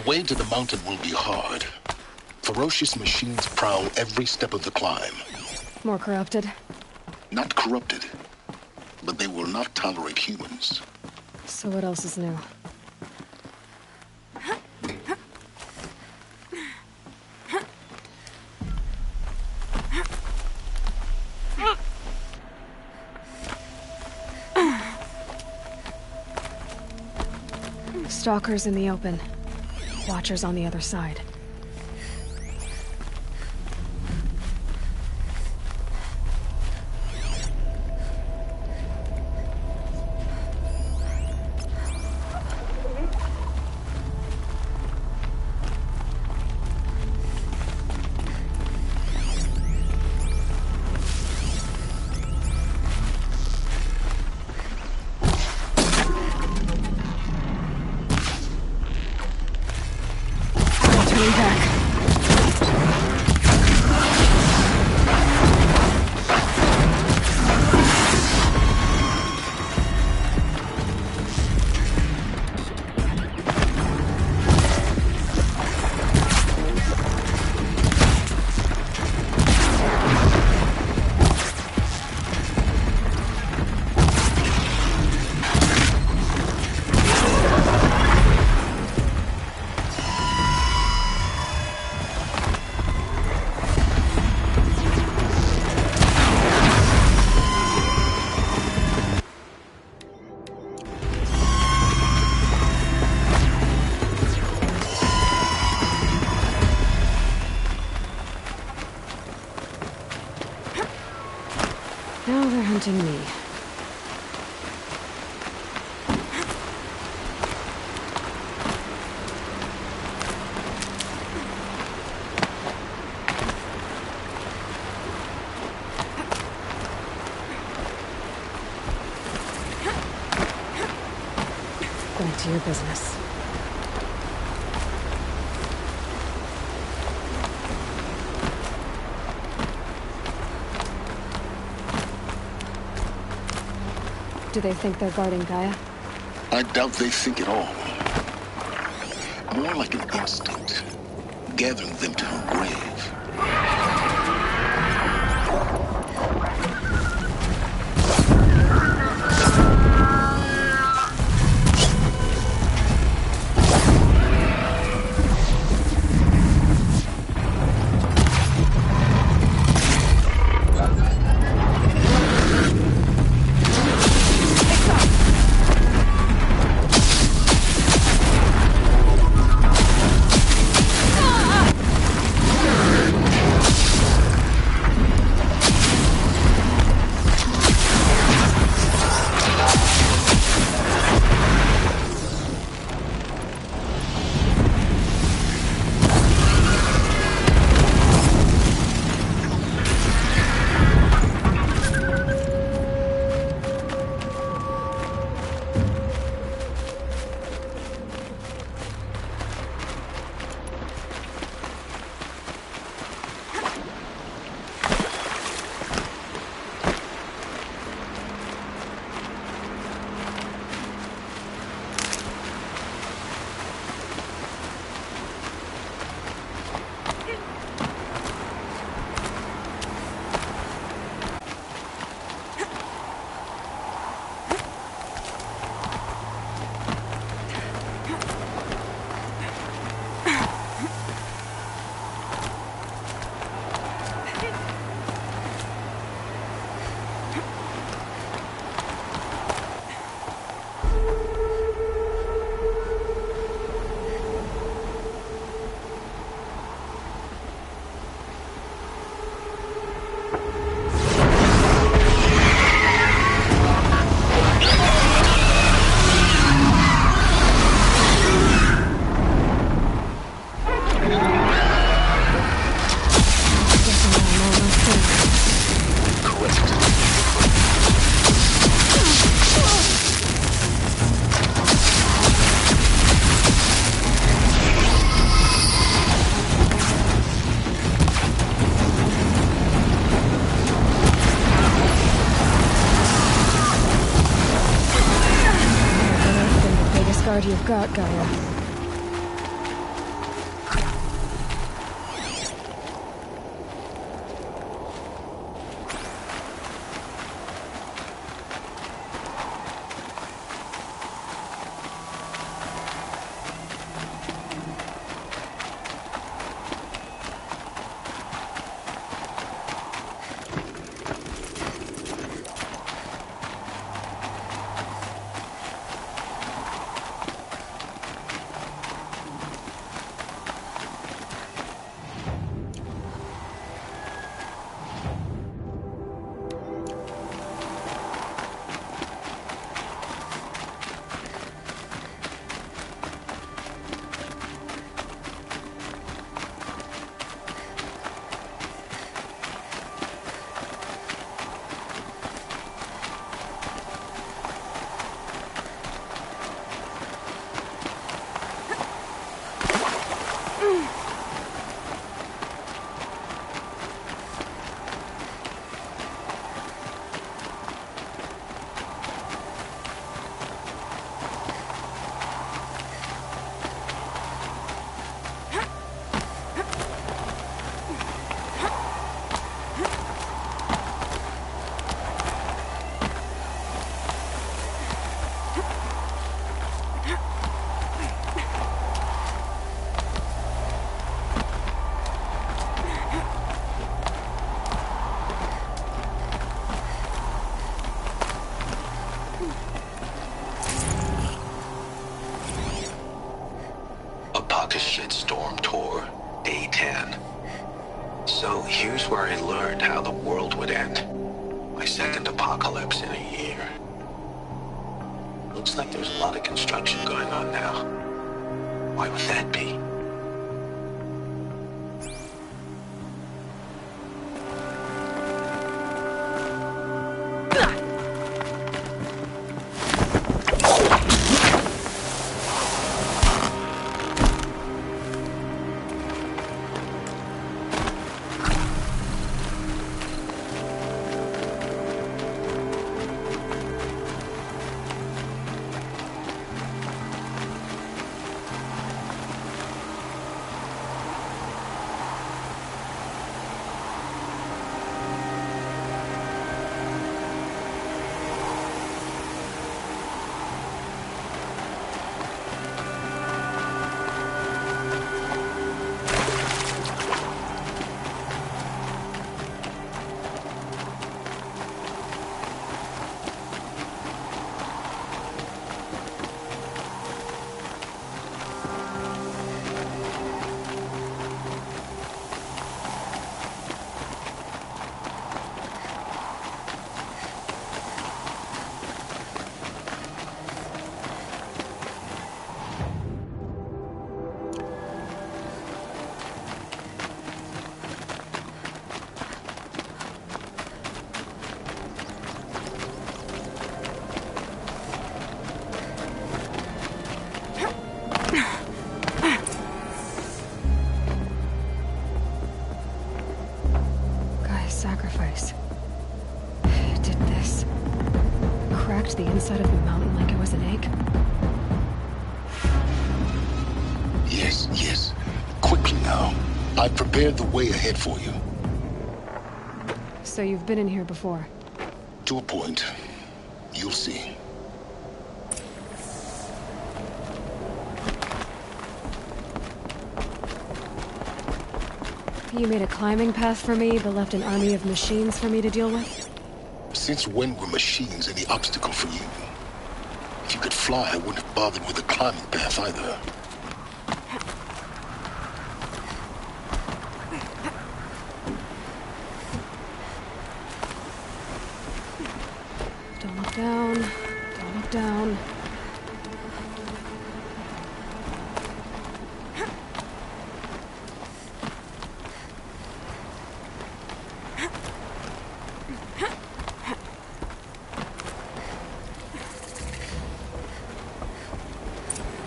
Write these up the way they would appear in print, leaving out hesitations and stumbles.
way to the mountain will be hard. Ferocious machines prowl every step of the climb. More corrupted? Not corrupted, but they will not tolerate humans. So what else is new? Stalkers in the open. Watchers on the other side. Turning back. Now they're hunting me. Back to your business. Do they think they're guarding Gaia? I doubt they think at all. More like an instinct, gathering them to her grave. You've got, Gaia. Here's where I learned how the world would end. My second apocalypse in a year. Looks like there's a lot of construction going on now. Why would that be? Sacrifice. It did this. Cracked the inside of the mountain like it was an egg. Yes, yes. Quickly now. I've prepared the way ahead for you. So you've been in here before? To a point. You'll see. You made a climbing path for me, but left an army of machines for me to deal with? Since when were machines any obstacle for you? If you could fly, I wouldn't have bothered with a climbing path either. Don't look down. Don't look down.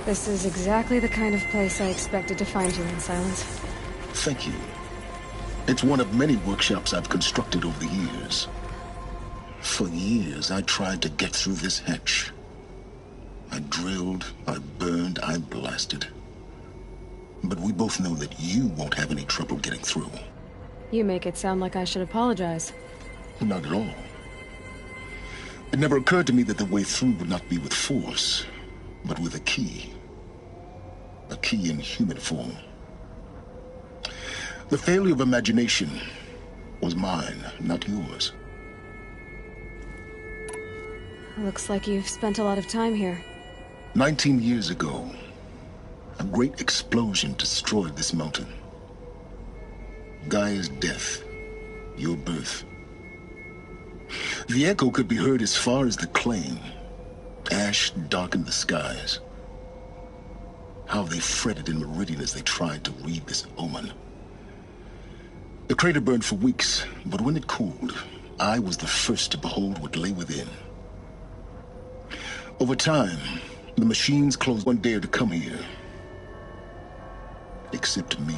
This is exactly the kind of place I expected to find you in, Silence. Thank you. It's one of many workshops I've constructed over the years. For years, I tried to get through this hatch. I drilled, I burned, I blasted. But we both know that you won't have any trouble getting through. You make it sound like I should apologize. Not at all. It never occurred to me that the way through would not be with force, but with a key. A key in human form. The failure of imagination was mine, not yours. Looks like you've spent a lot of time here. 19 years ago, a great explosion destroyed this mountain. Gaia's death, your birth. The echo could be heard as far as the claim. Ash darkened the skies. How they fretted in Meridian as they tried to read this omen. The crater burned for weeks, but when it cooled, I was the first to behold what lay within. Over time, the machines closed. One dared to come here. Except me.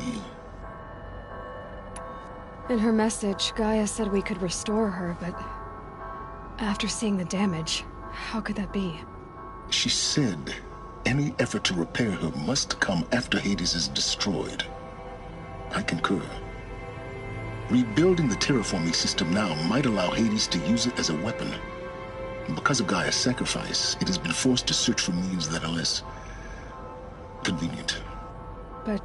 In her message, Gaia said we could restore her, but after seeing the damage, how could that be? She said any effort to repair her must come after Hades is destroyed. I concur. Rebuilding the terraforming system now might allow Hades to use it as a weapon. Because of Gaia's sacrifice, it has been forced to search for means that are less convenient. But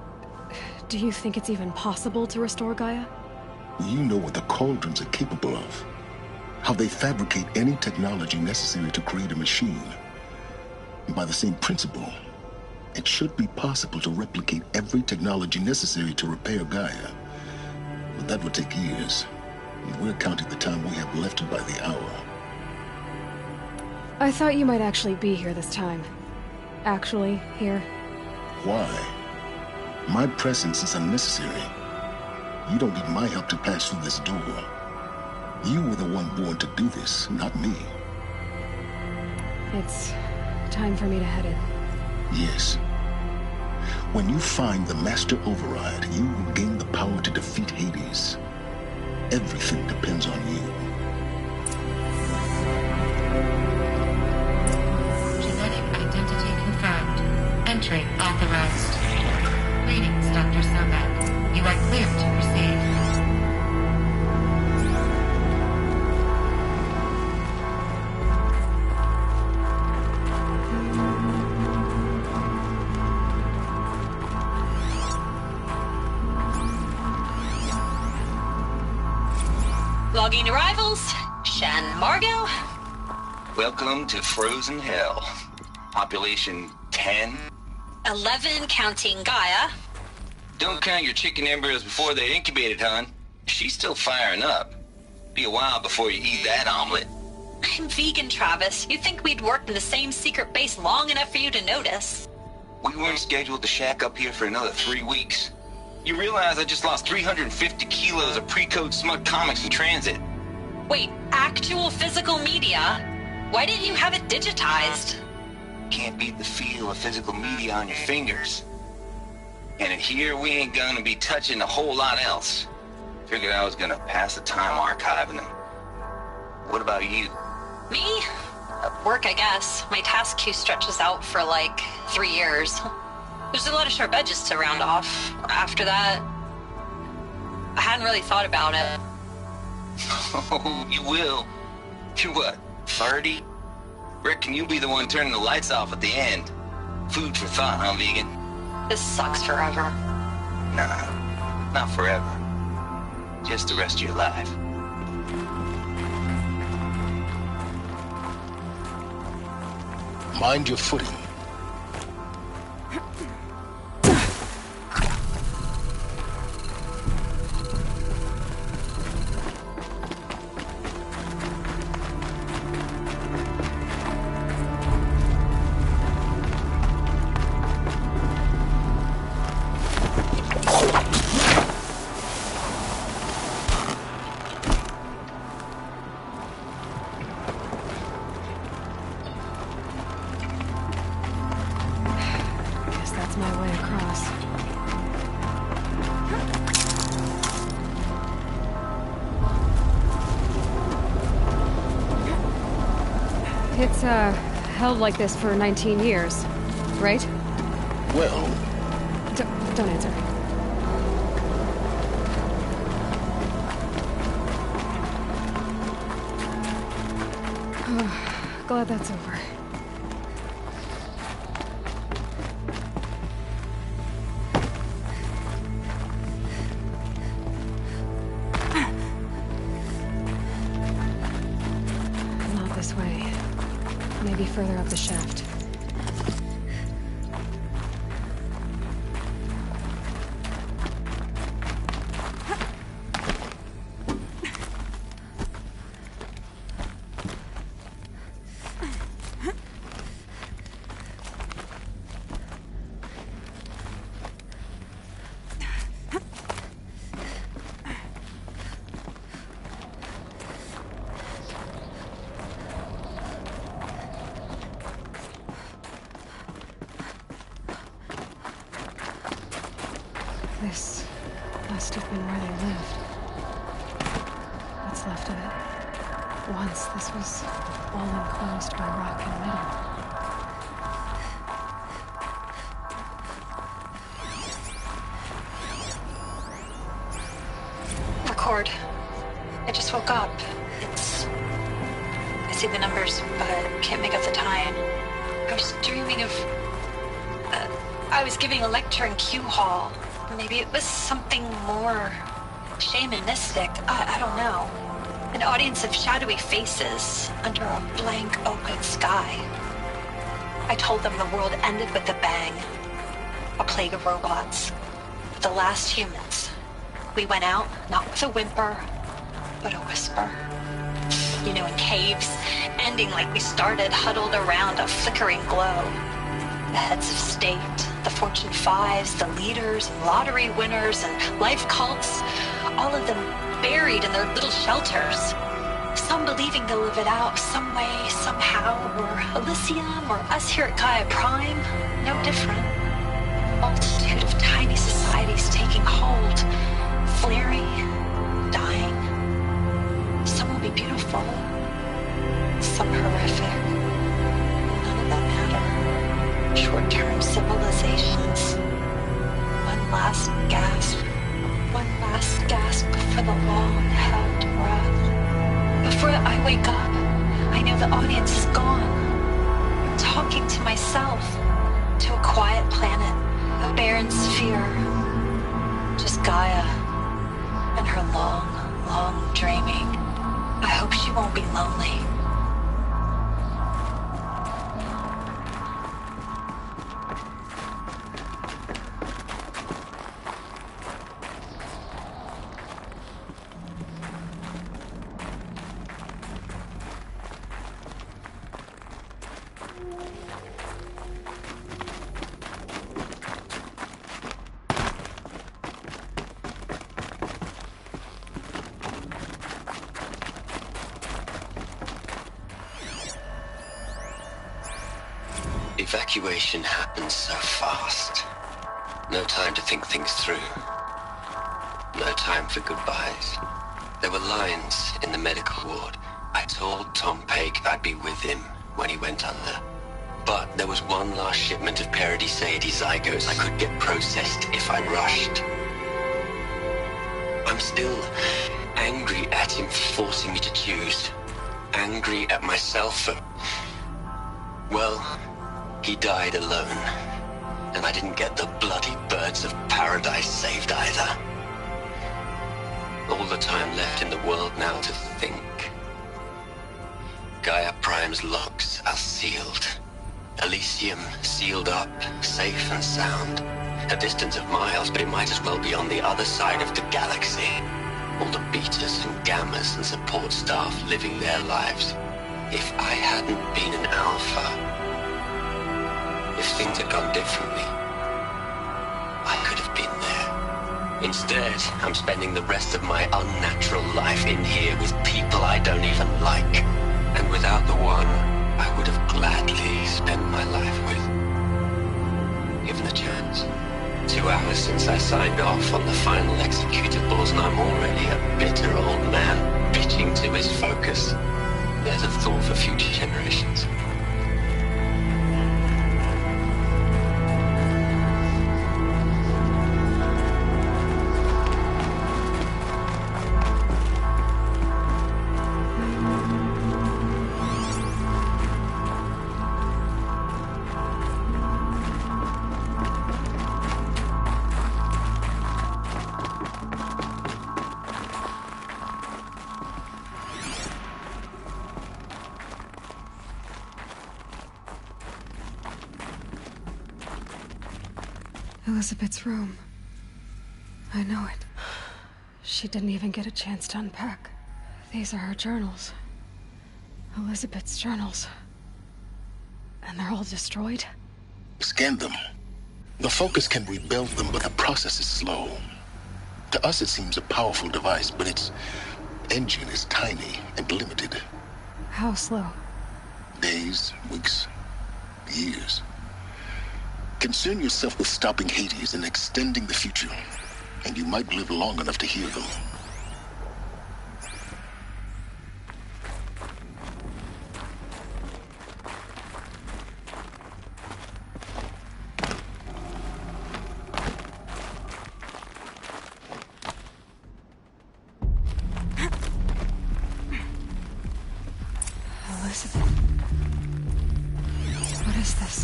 do you think it's even possible to restore Gaia? You know what the Cauldrons are capable of. How they fabricate any technology necessary to create a machine. By the same principle, it should be possible to replicate every technology necessary to repair Gaia. But that would take years. And we're counting the time we have left by the hour. I thought you might actually be here this time. Actually, here. Why? My presence is unnecessary. You don't need my help to pass through this door. You were the one born to do this, not me. It's time for me to head in. Yes. When you find the Master Override, you will gain the power to defeat Hades. Everything depends on you. Genetic identity confirmed. Entry authorized. Greetings, Dr. Sobek. You are clear to proceed. Logging arrivals. Shan Margot. Welcome to Frozen Hell. Population 10. 11 counting Gaia. Don't count your chicken embryos before they're incubated, hon. She's still firing up. Be a while before you eat that omelet. I'm vegan, Travis. You'd think we'd worked in the same secret base long enough for you to notice. We weren't scheduled to shack up here for another 3 weeks. You realize I just lost 350 kilos of pre-code smut comics in transit. Wait, actual physical media? Why didn't you have it digitized? Can't beat the feel of physical media on your fingers. And in here, we ain't gonna be touching a whole lot else. Figured I was gonna pass the time archiving them. What about you? Me? Work, I guess. My task queue stretches out for like 3 years. There's a lot of sharp edges to round off. After that, I hadn't really thought about it. Oh, you will. You're what, 30? Reckon you'll be the one turning the lights off at the end. Food for thought, huh, vegan? This sucks forever. Nah, not forever. Just the rest of your life. Mind your footing. My way across. It's, held like this for 19 years, right? Well... Don't answer. Glad that's over. This way. Maybe further up the shaft. This must have been where they lived. What's left of it. Once this was all enclosed by rock and metal. Record. I just woke up. I see the numbers, but can't make out the time. I was dreaming of... I was giving a lecture in Q Hall. Maybe it was something more shamanistic. I don't know. An audience of shadowy faces under a blank open sky. I told them the world ended with a bang. A plague of robots. The last humans. We went out, not with a whimper, but a whisper. You know, in caves, ending like we started, huddled around a flickering glow. The heads of state, the Fortune 5s, the leaders, and lottery winners, and life cults, all of them buried in their little shelters. Some believing they'll live it out some way, somehow, or Elysium, or us here at Gaia Prime, no different. Multitude of tiny societies taking hold, flaring, dying. Some will be beautiful, some horrific. None of that matter. Short-term civilizations. One last gasp for the long-held breath. Before I wake up, I know the audience is gone. I'm talking to myself, to a quiet planet, a barren sphere. Just Gaia and her long, long dreaming. I hope she won't be lonely. Evacuation happens so fast. No time to think things through. No time for goodbyes. There were lines in the medical ward. I told Tom Pake I'd be with him when he went under. But there was one last shipment of Paradis-Sade zygotes I could get processed if I rushed. I'm still angry at him for forcing me to choose. Angry at myself for... well... he died alone, and I didn't get the bloody birds of paradise saved either. All the time left in the world now to think. Gaia Prime's locks are sealed. Elysium sealed up, safe and sound. A distance of miles, but it might as well be on the other side of the galaxy. All the betas and gammas and support staff living their lives. If I hadn't been an alpha... if things had gone differently, I could have been there. Instead, I'm spending the rest of my unnatural life in here with people I don't even like. And without the one I would have gladly spent my life with. Given a chance. 2 hours since I signed off on the final executables, and I'm already a bitter old man bitching to his focus. There's a thought for future generations. Elizabeth's room. I know it. She didn't even get a chance to unpack. These are her journals. Elizabeth's journals. And they're all destroyed? Scan them. The Focus can rebuild them, but the process is slow. To us it seems a powerful device, but its engine is tiny and limited. How slow? Days, weeks, years. Concern yourself with stopping Hades and extending the future, and you might live long enough to hear them. Elizabeth. What is this?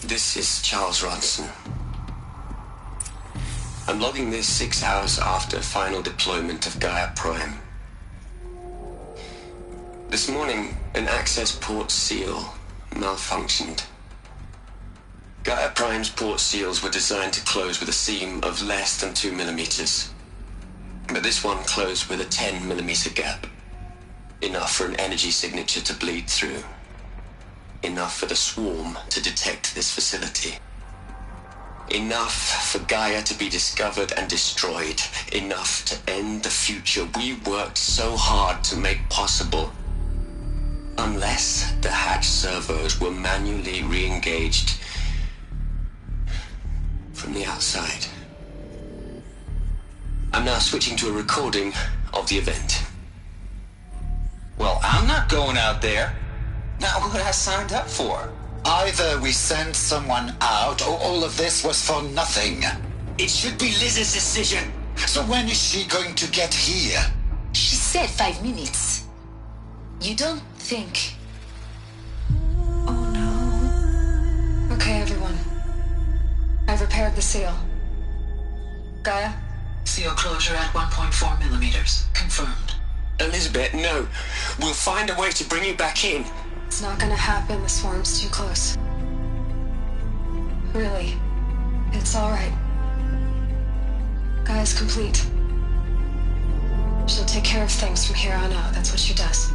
This is Charles Ronson. I'm logging this 6 hours after final deployment of Gaia Prime. This morning, an access port seal malfunctioned. Gaia Prime's port seals were designed to close with a seam of less than 2 millimeters. But this one closed with a 10 millimeter gap. Enough for an energy signature to bleed through. Enough for the swarm to detect this facility. Enough for Gaia to be discovered and destroyed. Enough to end the future we worked so hard to make possible. Unless the hatch servos were manually re-engaged from the outside. I'm now switching to a recording of the event. Well, I'm not going out there. Not what I signed up for. Either we send someone out, or all of this was for nothing. It should be Liz's decision. So when is she going to get here? She said 5 minutes. You don't think... Oh no. Okay, everyone. I've repaired the seal. Gaia? Seal closure at 1.4 millimeters. Confirmed. Elizabeth, no. We'll find a way to bring you back in. It's not gonna happen. The swarm's too close. Really. It's alright. Gaia's complete. She'll take care of things from here on out. That's what she does.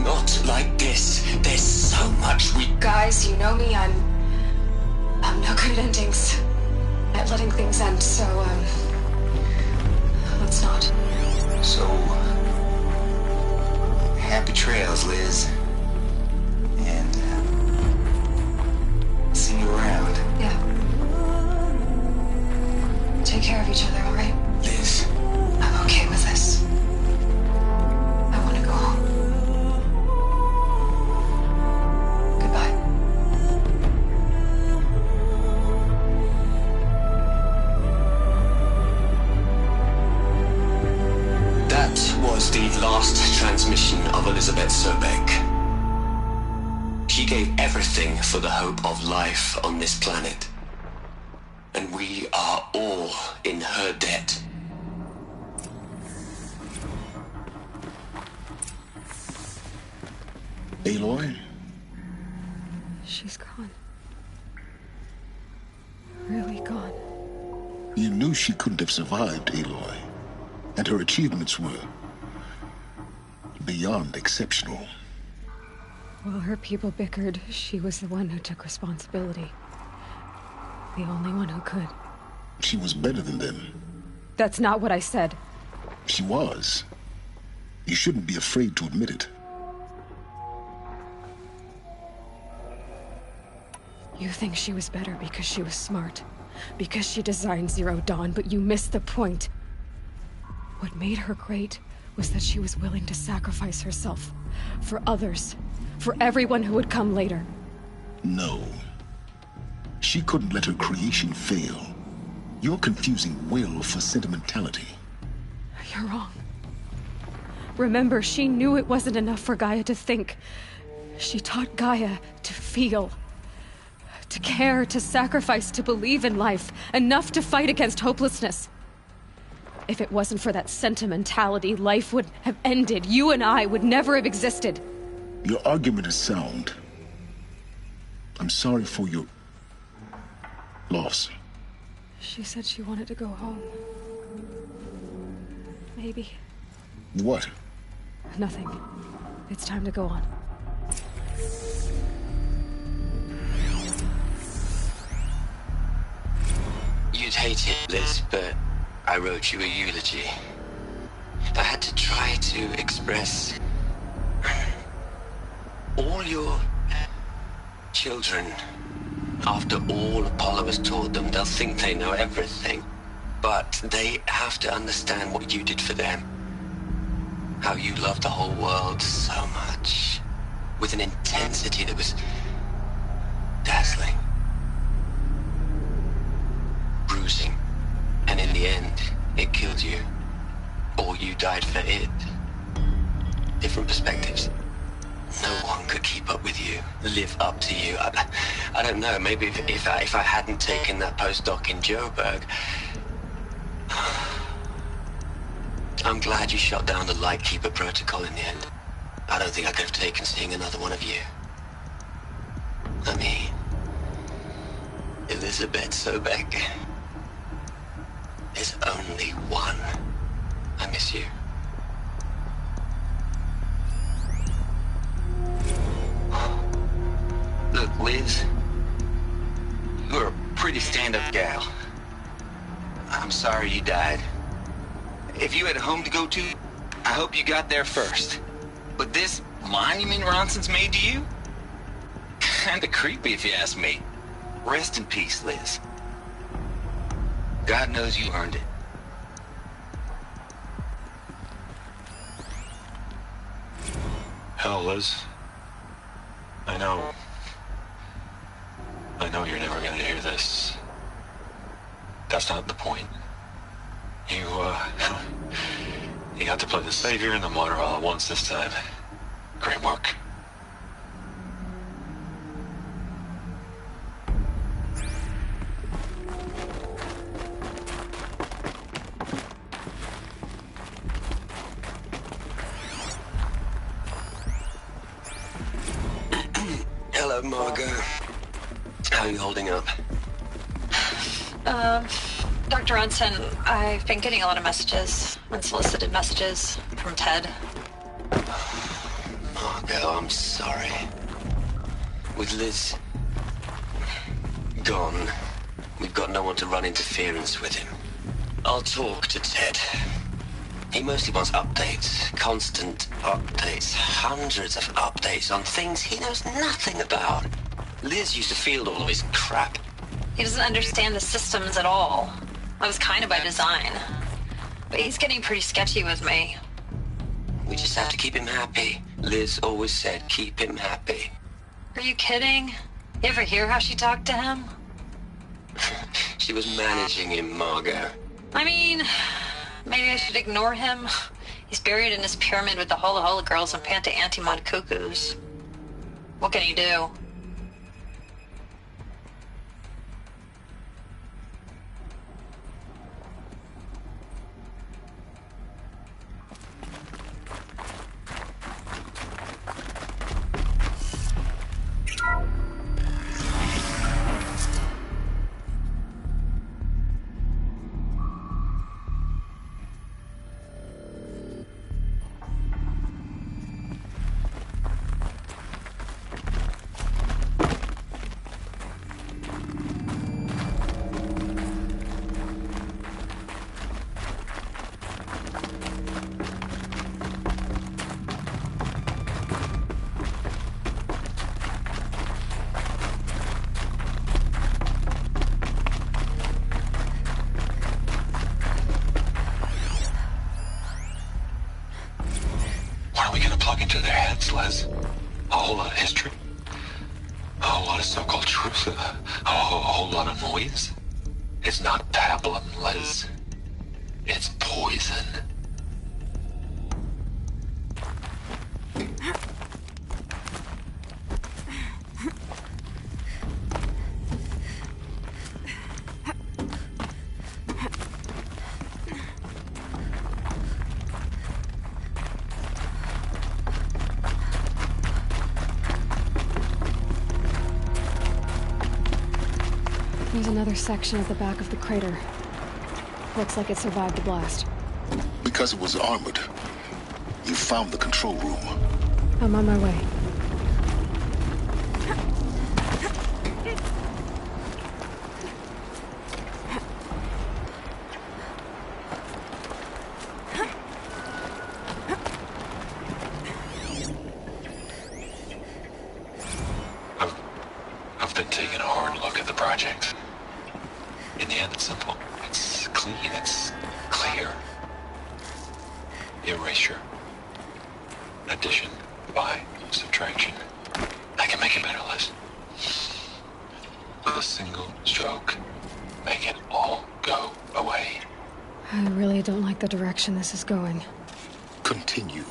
Not like this. There's so much we... Guys, you know me. I'm no good at endings. At letting things end, so, let's not. So, happy trails, Liz. And, see you around. Yeah. Take care of each other, alright? Liz. I'm okay with this. I want to go home. Goodbye. That was the last transmission of Elizabeth Sobek. She gave everything for the hope of life on this planet. And we are all in her debt. Aloy? She's gone. Really gone. You knew she couldn't have survived, Aloy. And her achievements were beyond exceptional. While her people bickered, she was the one who took responsibility. The only one who could. She was better than them. That's not what I said. She was. You shouldn't be afraid to admit it. You think she was better because she was smart, because she designed Zero Dawn, but you missed the point. What made her great was that she was willing to sacrifice herself for others, for everyone who would come later. No. She couldn't let her creation fail. You're confusing will for sentimentality. You're wrong. Remember, she knew it wasn't enough for Gaia to think. She taught Gaia to feel. To care, to sacrifice, to believe in life. Enough to fight against hopelessness. If it wasn't for that sentimentality, life would have ended. You and I would never have existed. Your argument is sound. I'm sorry for your loss. She said she wanted to go home. Maybe. What? Nothing. It's time to go on. You'd hate it, Liz, but I wrote you a eulogy. I had to try to express all your children. After all Apollo has taught them, they'll think they know everything. But they have to understand what you did for them. How you loved the whole world so much. With an intensity that was dazzling. Bruising. And in the end, it killed you. Or you died for it. Different perspectives. No one could keep up with you, live up to you. I don't know, maybe if I hadn't taken that postdoc in Joburg. I'm glad you shot down the Lightkeeper protocol in the end. I don't think I could have taken seeing another one of you. I mean, Elizabeth Sobek. There's only one. I miss you. Look, Liz, you're a pretty stand-up gal. I'm sorry you died. If you had a home to go to, I hope you got there first. But this monument Ronson's made to you? Kinda creepy if you ask me. Rest in peace, Liz. God knows you earned it. Hell, Liz. I know you're never gonna hear this. That's not the point. You got to play the savior and the martyr all at once this time. Great work. Hello, Margot. How are you holding up? Dr. Ronson, I've been getting a lot of messages, unsolicited messages from Ted. Margot, I'm sorry. With Liz gone, we've got no one to run interference with him. I'll talk to Ted. He mostly wants updates, constant updates, hundreds of updates on things he knows nothing about. Liz used to field all of his crap. He doesn't understand the systems at all. That was kind of by design. But he's getting pretty sketchy with me. We just have to keep him happy. Liz always said, keep him happy. Are you kidding? You ever hear how she talked to him? She was managing him, Margot. I mean, maybe I should ignore him. He's buried in his pyramid with the Hola Hola girls and Panta Antimod cuckoos. What can he do? Into their heads, Liz. A whole lot of history. A whole lot of so-called truth. A whole lot of noise. It's not pablum, Liz. It's poison. There's another section at the back of the crater. Looks like it survived the blast. Because it was armored. You found the control room. I'm on my way. I've been taking a hard look at the project. In the end, it's simple. It's clean. It's clear. Erasure. Addition. By. Subtraction. I can make it better, Liz. With a single stroke. Make it all go away. I really don't like the direction this is going. Continue.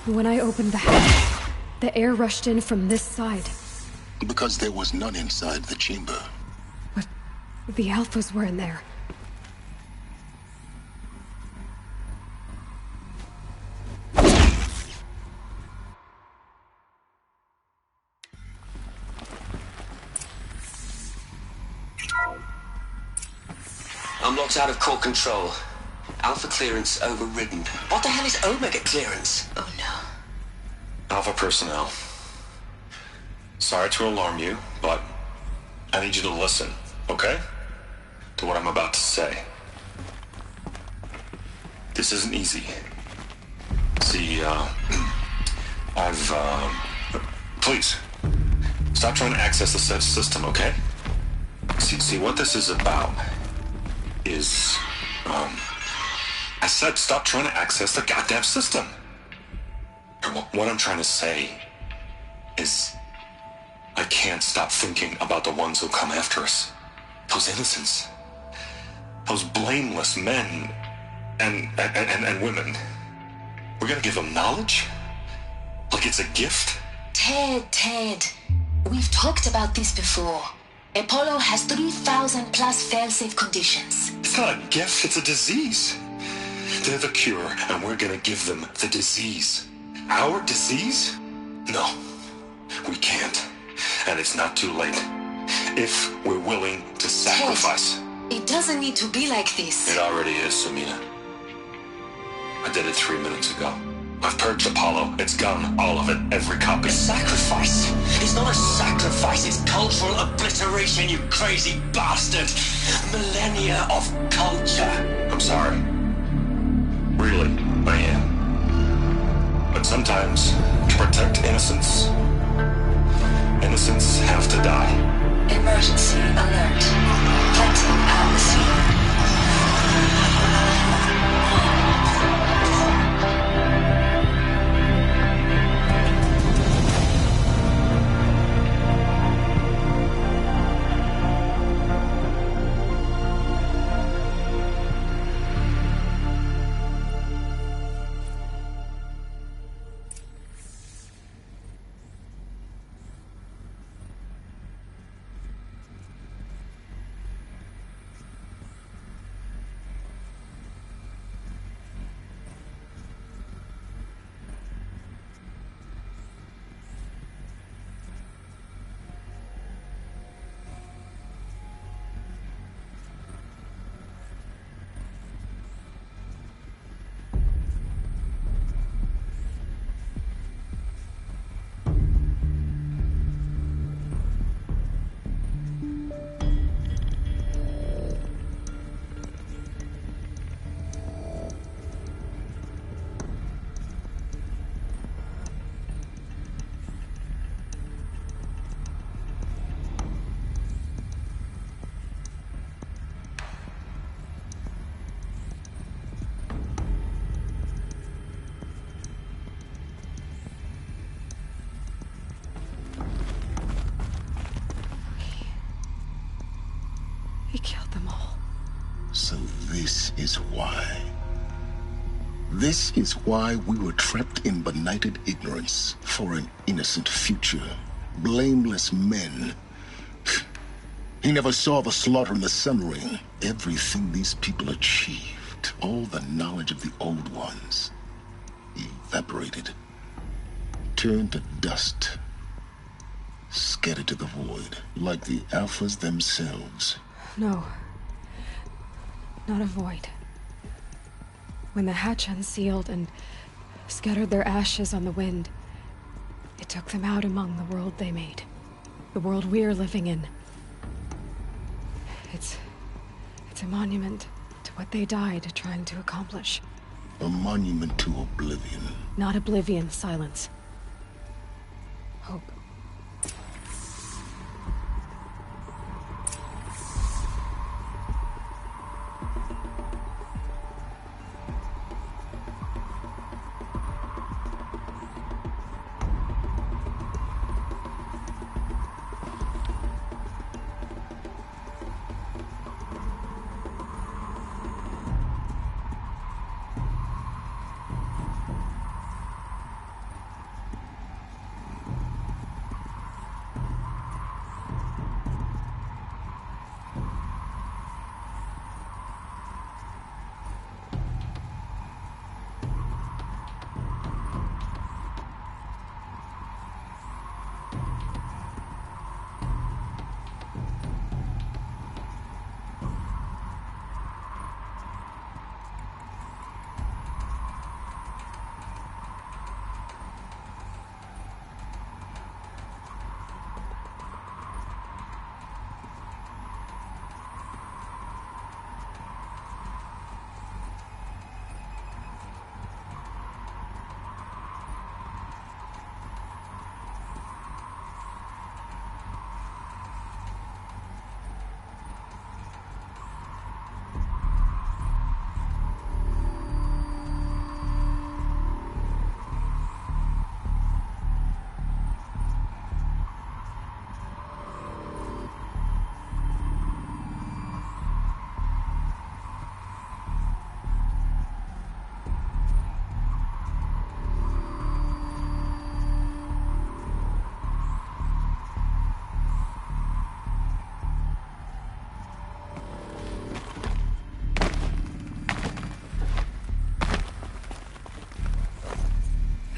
When I opened the hatch, the air rushed in from this side. Because there was none inside the chamber. But the Alphas were in there. I'm locked out of core control. Alpha clearance overridden. What the hell is Omega clearance? Oh no. Alpha personnel. Sorry to alarm you, but I need you to listen, okay? To what I'm about to say. This isn't easy. See, please, stop trying to access the said system, okay? See, what this is about is, I said stop trying to access the goddamn system. What I'm trying to say is I can't stop thinking about the ones who come after us. Those innocents. Those blameless men and women. We're gonna give them knowledge? Like it's a gift? Ted. We've talked about this before. Apollo has 3,000 plus fail-safe conditions. It's not a gift, it's a disease. They're the cure, and we're gonna give them the disease. Our disease? No, we can't. And it's not too late. If we're willing to sacrifice. Ted, it doesn't need to be like this. It already is, Samina. I did it 3 minutes ago. I've purged Apollo. It's gone. All of it. Every copy. A sacrifice? It's not a sacrifice. It's cultural obliteration, you crazy bastard. Millennia of culture. I'm sorry. Really, I am. But sometimes, to protect innocence, innocents have to die. Emergency alert. Planting at the scene. He killed them all. So this is why. This is why we were trapped in benighted ignorance for an innocent future. Blameless men. He never saw the slaughter in the Sun Ring. Everything these people achieved, all the knowledge of the old ones, evaporated, turned to dust, scattered to the void, like the Alphas themselves. No. Not a void. When the hatch unsealed and scattered their ashes on the wind, it took them out among the world they made. The world we're living in. It's a monument to what they died trying to accomplish. A monument to oblivion. Not oblivion, silence. Hope.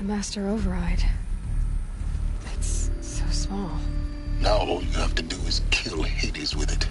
The Master Override. It's so small. Now all you have to do is kill Hades with it.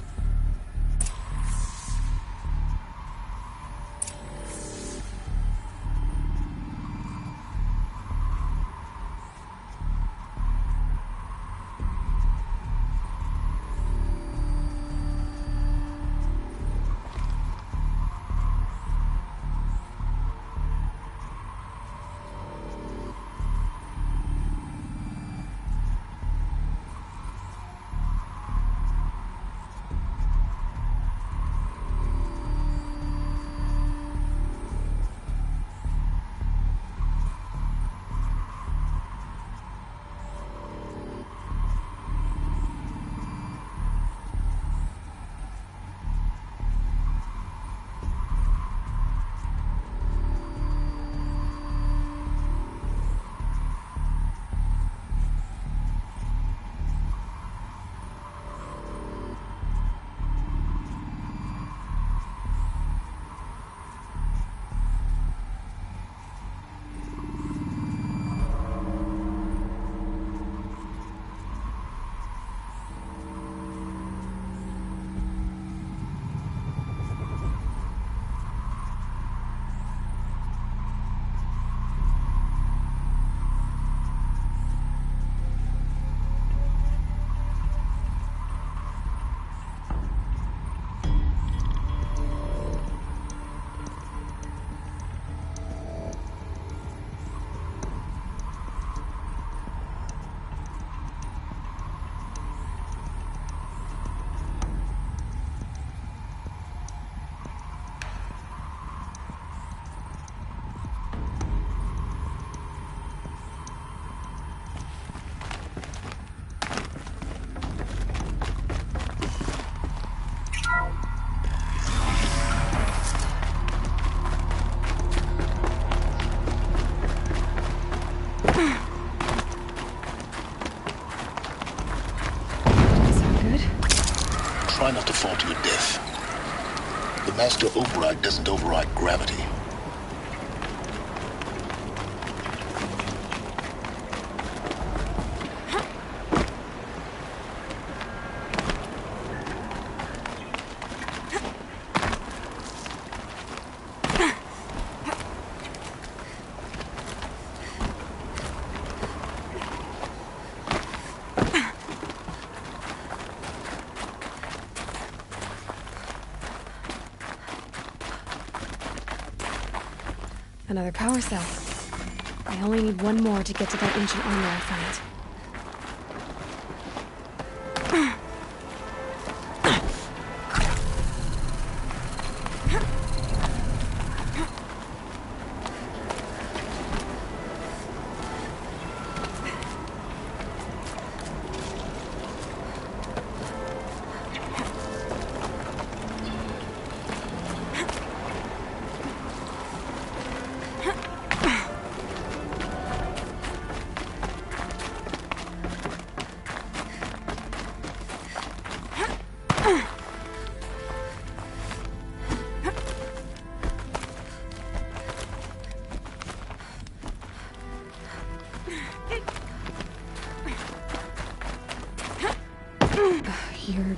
Try not to fall to your death. The Master Override doesn't override gravity. Another power cell. I only need one more to get to that ancient armor I found. You're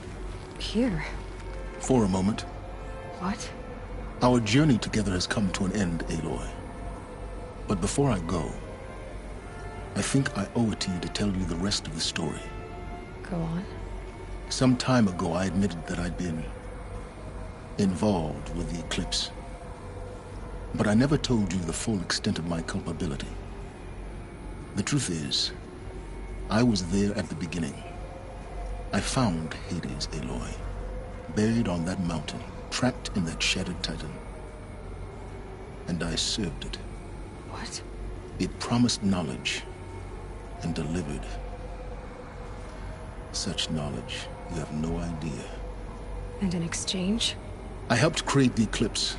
here. For a moment. What? Our journey together has come to an end, Aloy. But before I go, I think I owe it to you to tell you the rest of the story. Go on. Some time ago, I admitted that I'd been involved with the eclipse. But I never told you the full extent of my culpability. The truth is, I was there at the beginning. I found Hades, Aloy, buried on that mountain, trapped in that shattered titan. And I served it. What? It promised knowledge and delivered such knowledge you have no idea. And in exchange? I helped create the eclipse,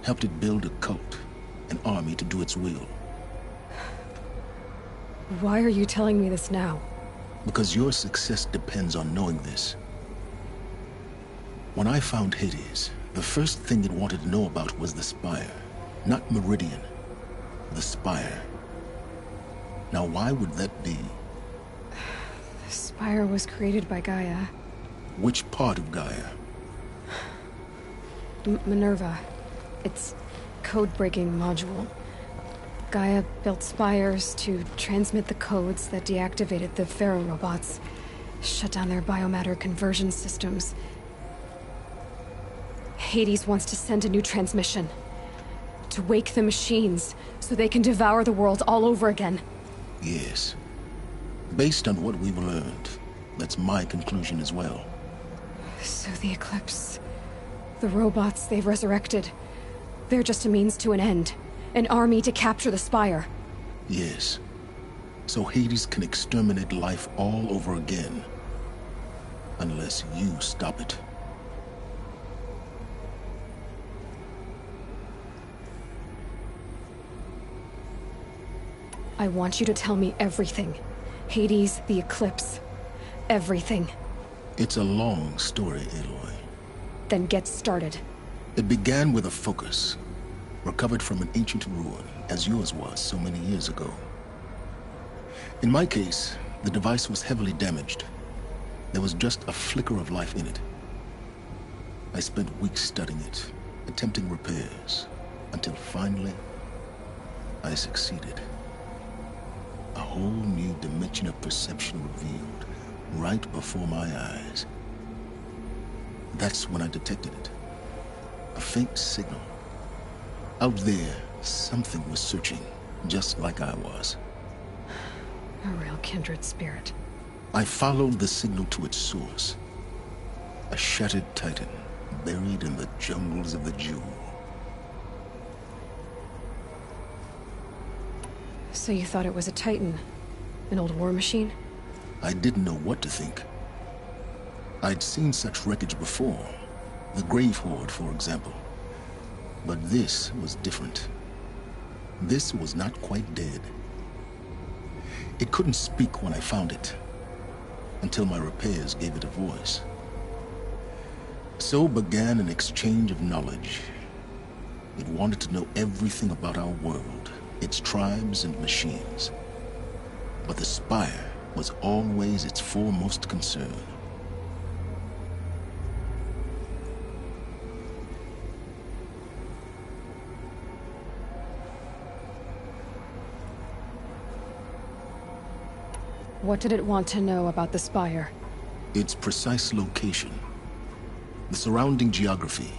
helped it build a cult, an army to do its will. Why are you telling me this now? Because your success depends on knowing this. When I found Hades, the first thing it wanted to know about was the Spire. Not Meridian. The Spire. Now, why would that be? The Spire was created by Gaia. Which part of Gaia? Minerva. Its code-breaking module. Gaia built spires to transmit the codes that deactivated the Pharaoh robots, shut down their biomatter conversion systems. Hades wants to send a new transmission. To wake the machines, so they can devour the world all over again. Yes. Based on what we've learned, that's my conclusion as well. So the Eclipse... the robots they've resurrected... they're just a means to an end. An army to capture the Spire. Yes. So Hades can exterminate life all over again. Unless you stop it. I want you to tell me everything. Hades, the Eclipse. Everything. It's a long story, Aloy. Then get started. It began with a focus. Recovered from an ancient ruin, as yours was so many years ago. In my case, the device was heavily damaged. There was just a flicker of life in it. I spent weeks studying it, attempting repairs, until finally, I succeeded. A whole new dimension of perception revealed, right before my eyes. That's when I detected it. A faint signal. Out there, something was searching, just like I was. A real kindred spirit. I followed the signal to its source. A shattered titan, buried in the jungles of the Jewel. So you thought it was a titan? An old war machine? I didn't know what to think. I'd seen such wreckage before. The Grave Horde, for example. But this was different. This was not quite dead. It couldn't speak when I found it, until my repairs gave it a voice. So began an exchange of knowledge. It wanted to know everything about our world, its tribes and machines. But the Spire was always its foremost concern. What did it want to know about the Spire? Its precise location, the surrounding geography,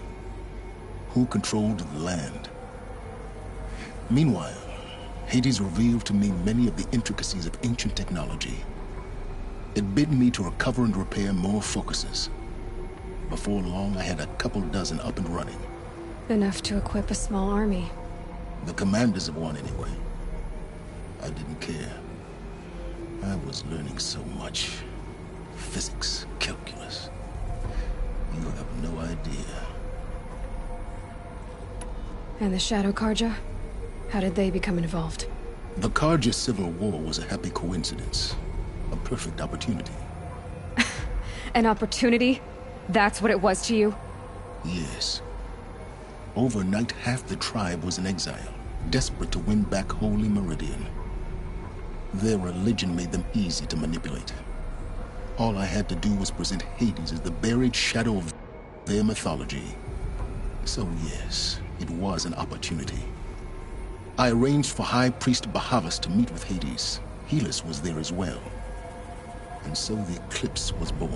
who controlled the land. Meanwhile, Hades revealed to me many of the intricacies of ancient technology. It bid me to recover and repair more focuses. Before long, I had a couple dozen up and running. Enough to equip a small army. The commanders of one, anyway. I didn't care. I was learning so much. Physics, calculus. You have no idea. And the Shadow Karja? How did they become involved? The Karja Civil War was a happy coincidence. A perfect opportunity. An opportunity? That's what it was to you? Yes. Overnight, half the tribe was in exile, desperate to win back Holy Meridian. Their religion made them easy to manipulate. All I had to do was present Hades as the buried shadow of their mythology. So yes, it was an opportunity. I arranged for High Priest Bahavas to meet with Hades. Helis was there as well. And so the Eclipse was born.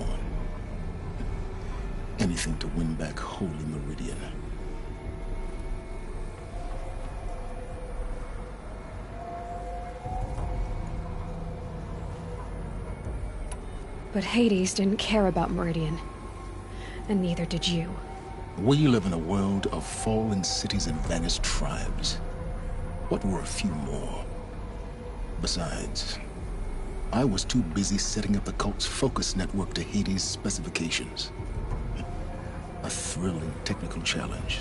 Anything to win back Holy Meridian. But Hades didn't care about Meridian. And neither did you. We live in a world of fallen cities and vanished tribes. What were a few more? Besides, I was too busy setting up the cult's focus network to Hades' specifications. A thrilling technical challenge,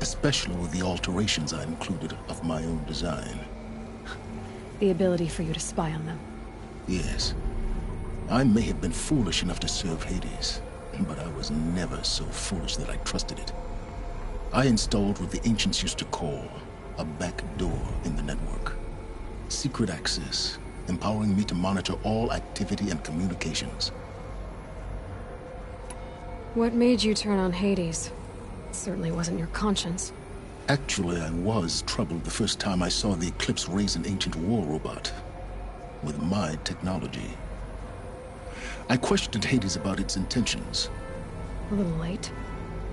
especially with the alterations I included of my own design. The ability for you to spy on them. Yes. I may have been foolish enough to serve Hades, but I was never so foolish that I trusted it. I installed what the ancients used to call a back door in the network. Secret access, empowering me to monitor all activity and communications. What made you turn on Hades? It certainly wasn't your conscience. Actually, I was troubled the first time I saw the Eclipse raise an ancient war robot with my technology. I questioned Hades about its intentions. A little late.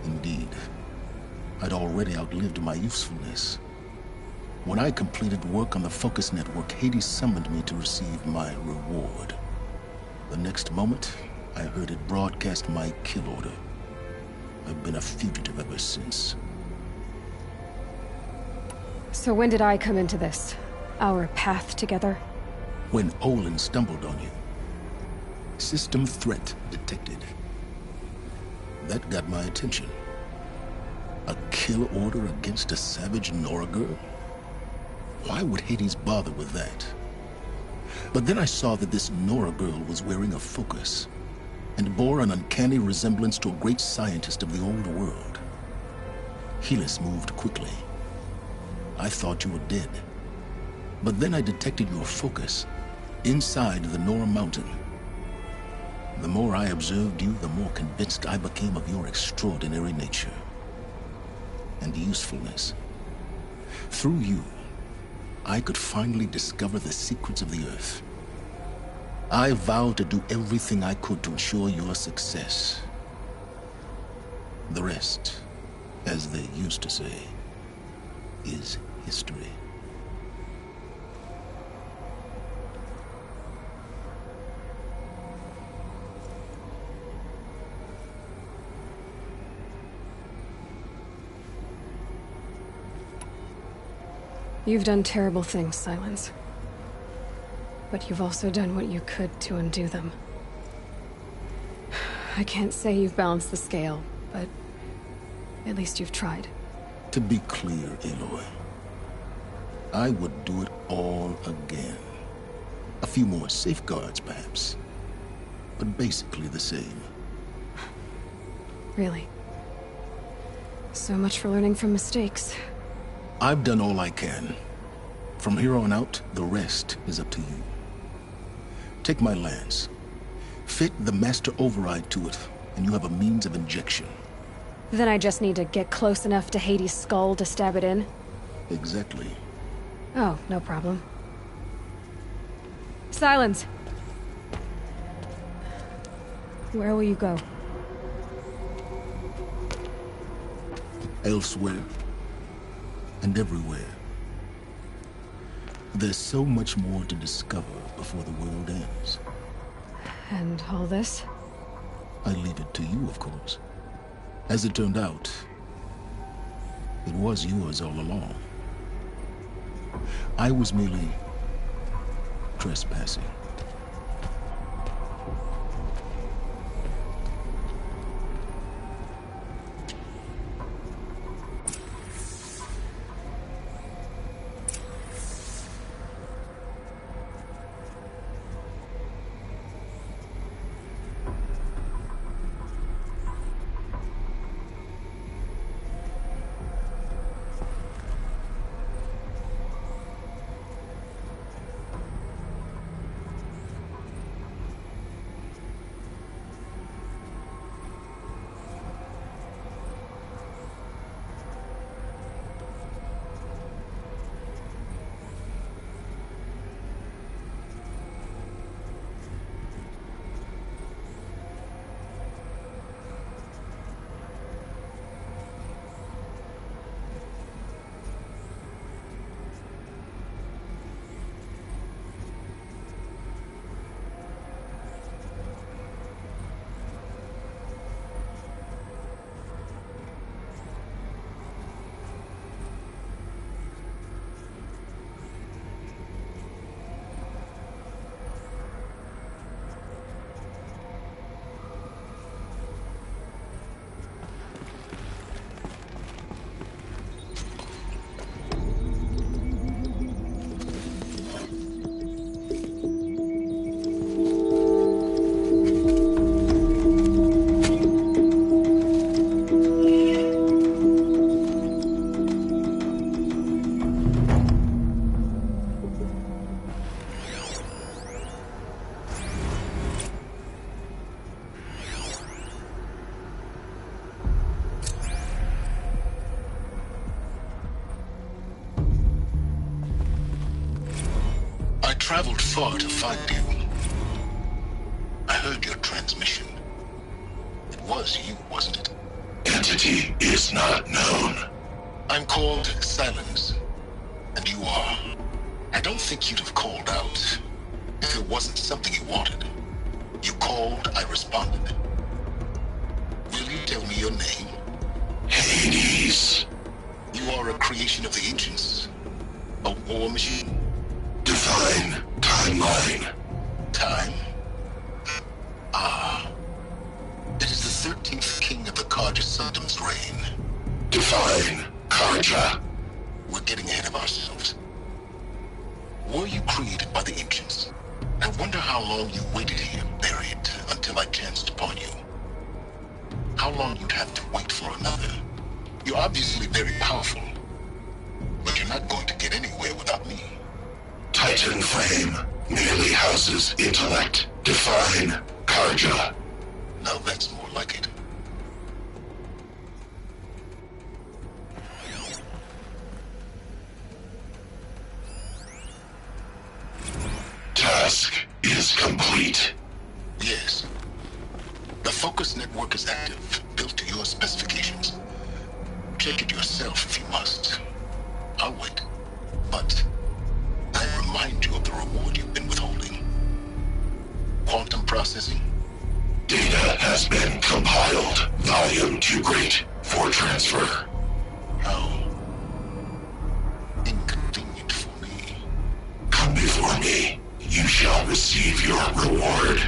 Indeed. I'd already outlived my usefulness. When I completed work on the Focus Network, Hades summoned me to receive my reward. The next moment, I heard it broadcast my kill order. I've been a fugitive ever since. So when did I come into this? Our path together? When Olin stumbled on you. System threat detected. That got my attention. A kill order against a savage Nora girl? Why would Hades bother with that? But then I saw that this Nora girl was wearing a focus and bore an uncanny resemblance to a great scientist of the old world. Helis moved quickly. I thought you were dead. But then I detected your focus inside the Nora mountain. The more I observed you, the more convinced I became of your extraordinary nature and usefulness. Through you, I could finally discover the secrets of the Earth. I vowed to do everything I could to ensure your success. The rest, as they used to say, is history. You've done terrible things, Silence. But you've also done what you could to undo them. I can't say you've balanced the scale, but at least you've tried. To be clear, Aloy, I would do it all again. A few more safeguards, perhaps, but basically the same. Really? So much for learning from mistakes. I've done all I can. From here on out, the rest is up to you. Take my lance. Fit the master override to it, and you have a means of injection. Then I just need to get close enough to Hades' skull to stab it in? Exactly. Oh, no problem. Silence! Where will you go? Elsewhere. And everywhere. There's so much more to discover before the world ends. And all this? I leave it to you, of course. As it turned out, it was yours all along. I was merely trespassing. traveled far to find you. I heard your transmission. It was you, wasn't it? Entity is not known. I'm called Silence, and you are. I don't think you'd have called out if it wasn't something you wanted. You called, I responded. Will you tell me your name? Hades. You are a creation of the ancients. A war machine. Define timeline. Time? Ah. It is the 13th king of the Karja Sundam's reign. Define Karja. We're getting ahead of ourselves. Were you created by the ancients? I wonder how long you waited here, buried, until I chanced upon you. How long you'd have to wait for another. You're obviously very powerful, but you're not going to get anywhere without me. Titan Flame merely houses intellect. Define Karja. Now that's more like it. Task is complete. Yes. The focus network is active, built to your specifications. Check it yourself if you must. I'll wait. But I remind you of the reward you've been withholding. Quantum processing? Data has been compiled. Volume too great for transfer. How inconvenient for me. Come before me. You shall receive your reward.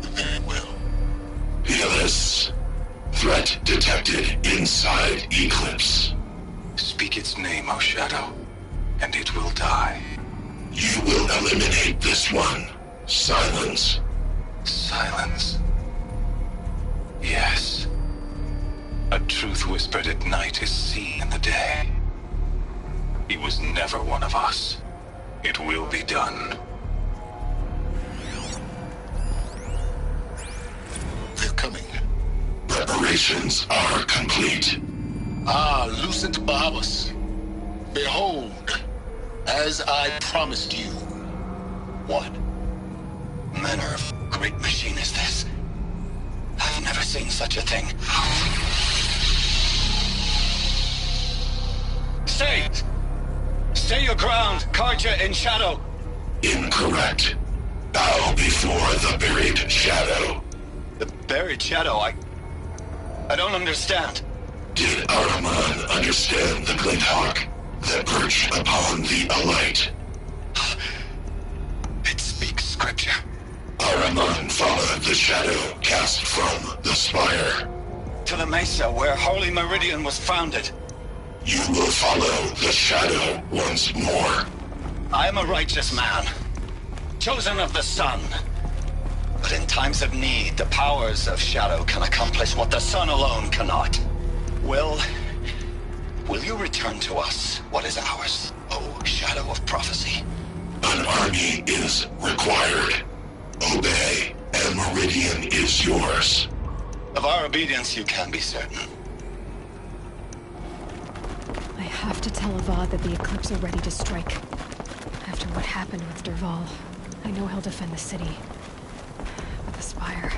Very well. Helis. Threat detected inside Eclipse. Speak its name, O Shadow, and it will die. You will eliminate this one. Silence. Silence. Yes. A truth whispered at night is seen in the day. He was never one of us. It will be done. They're coming. Preparations are complete. Ah, Lucent Bahamas. Behold, as I promised you. What manner of great machine is this? I've never seen such a thing. Stay! Stay your ground, Karja in shadow! Incorrect. Bow before the buried shadow. The buried shadow, I don't understand. Did Araman understand the glint hawk that perched upon the alight? It speaks scripture. Araman followed the shadow cast from the spire. To the mesa where Holy Meridian was founded. You will follow the shadow once more. I am a righteous man, chosen of the sun. But in times of need, the powers of shadow can accomplish what the sun alone cannot. Will you return to us what is ours, O shadow of prophecy? An army is required. Obey, and Meridian is yours. Of our obedience you can be certain. I have to tell Avad that the Eclipse are ready to strike. After what happened with Derval, I know he'll defend the city. But the Spire...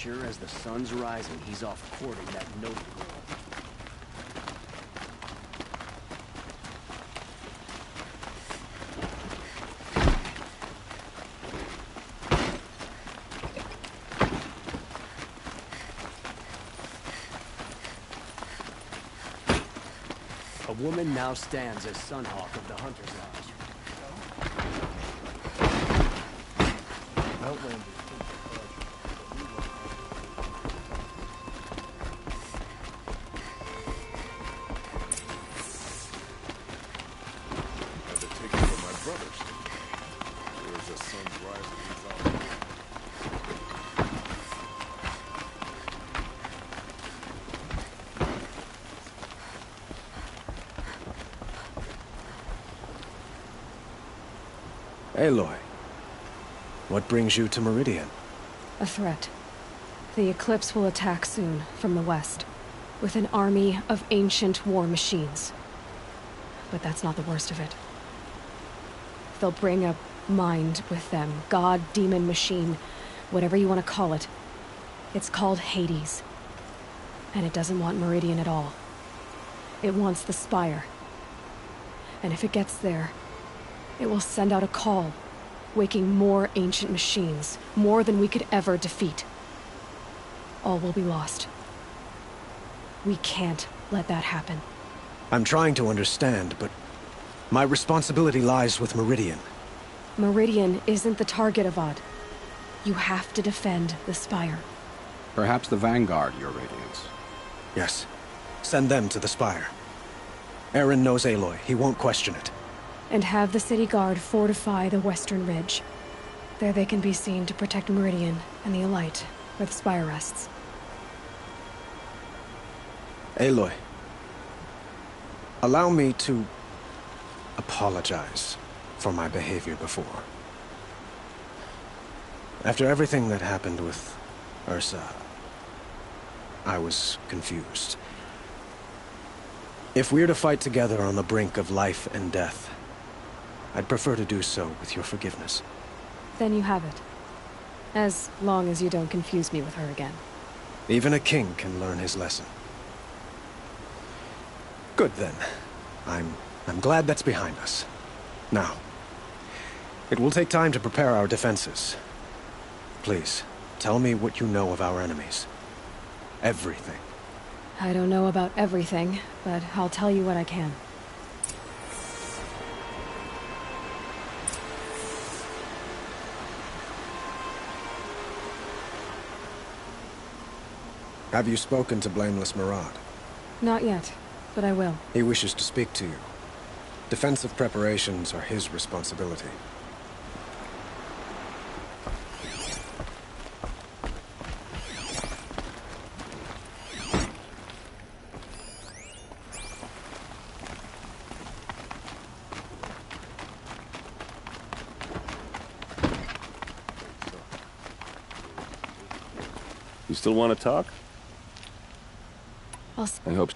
sure as the sun's rising, he's off courting that note girl. A woman now stands as Sunhawk of the Hunter's Lodge. Outlanders think Had to take it from my brothers. There's the sun's rising. He's on. Aloy, what brings you to Meridian? A threat. The Eclipse will attack soon, from the west, with an army of ancient war machines. But that's not the worst of it. They'll bring a mind with them, god, demon, machine, whatever you want to call it. It's called Hades. And it doesn't want Meridian at all. It wants the Spire. And if it gets there, it will send out a call, waking more ancient machines, more than we could ever defeat. All will be lost. We can't let that happen. I'm trying to understand, but my responsibility lies with Meridian. Meridian isn't the target, Avad. You have to defend the Spire. Perhaps the Vanguard, Your Radiance. Yes. Send them to the Spire. Aaron knows Aloy. He won't question it. And have the city guard fortify the western ridge. There they can be seen to protect Meridian and the Elite, where the Spire rests. Aloy, allow me to apologize for my behavior before. After everything that happened with Ursa, I was confused. If we're to fight together on the brink of life and death, I'd prefer to do so with your forgiveness. Then you have it. As long as you don't confuse me with her again. Even a king can learn his lesson. Good then. I'm glad that's behind us. Now, it will take time to prepare our defenses. Please, tell me what you know of our enemies. Everything. I don't know about everything, but I'll tell you what I can. Have you spoken to Blameless Murad? Not yet, but I will. He wishes to speak to you. Defensive preparations are his responsibility. You still want to talk? I hope.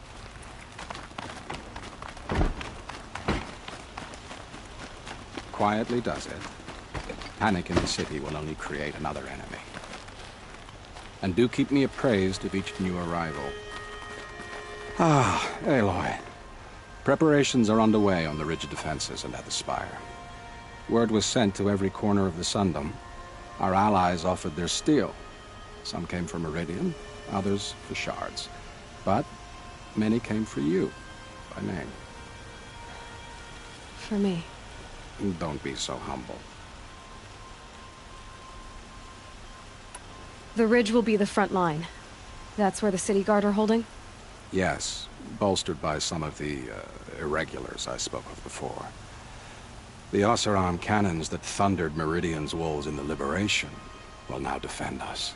Quietly does it. Panic in the city will only create another enemy. And do keep me appraised of each new arrival. Ah, Aloy. Preparations are underway on the ridge defenses and at the Spire. Word was sent to every corner of the Sundom. Our allies offered their steel. Some came for Meridian, others for shards. But many came for you, by name. For me. Don't be so humble. The ridge will be the front line. That's where the city guard are holding? Yes, bolstered by some of the irregulars I spoke of before. The Oseram cannons that thundered Meridian's walls in the Liberation will now defend us.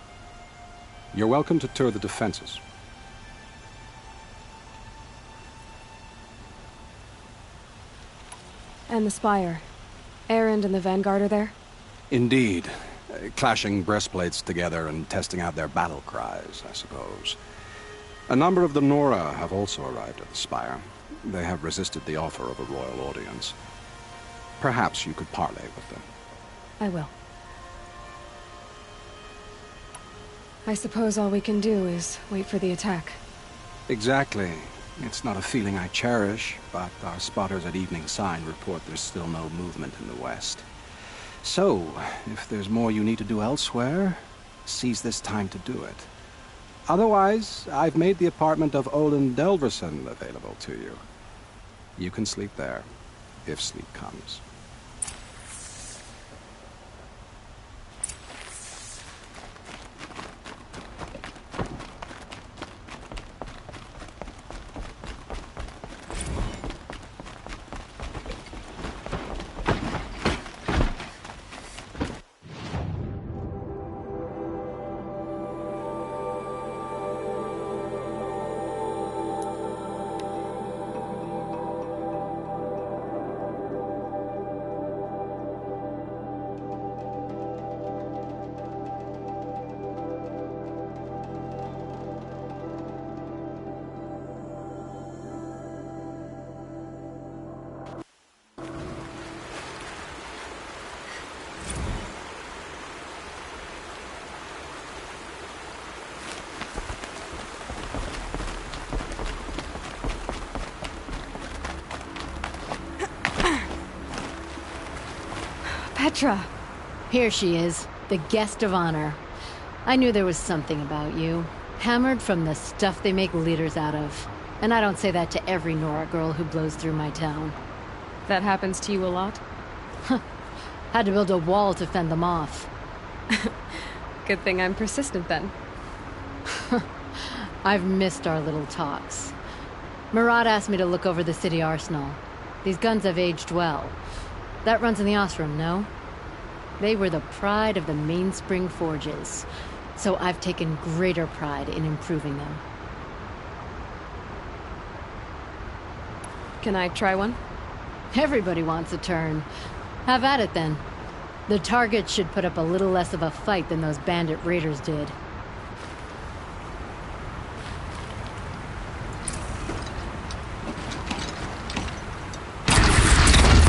You're welcome to tour the defenses. And the Spire. Erend and the Vanguard are there? Indeed. Clashing breastplates together and testing out their battle cries, I suppose. A number of the Nora have also arrived at the Spire. They have resisted the offer of a royal audience. Perhaps you could parley with them. I will. I suppose all we can do is wait for the attack. Exactly. It's not a feeling I cherish, but our spotters at Evening Sign report there's still no movement in the west. So, if there's more you need to do elsewhere, seize this time to do it. Otherwise, I've made the apartment of Olin Delverson available to you. You can sleep there, if sleep comes. Petra! Here she is, the guest of honor. I knew there was something about you. Hammered from the stuff they make leaders out of. And I don't say that to every Nora girl who blows through my town. That happens to you a lot? Had to build a wall to fend them off. Good thing I'm persistent then. I've missed our little talks. Murad asked me to look over the city arsenal. These guns have aged well. That runs in the Osram, no? They were the pride of the Mainspring Forges, so I've taken greater pride in improving them. Can I try one? Everybody wants a turn. Have at it then. The target should put up a little less of a fight than those bandit raiders did.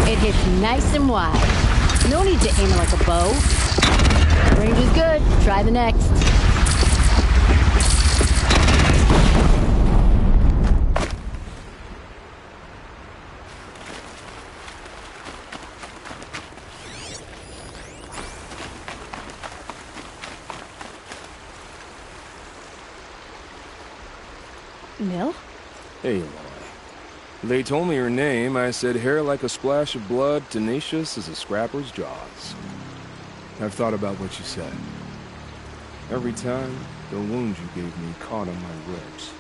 It hits nice and wide. No need to aim it like a bow. Range is good. Try the next. Nil? Hey, Aloy. They told me your name. I said hair like a splash of blood, tenacious as a scrapper's jaws. I've thought about what you said. Every time, the wound you gave me caught on my ribs.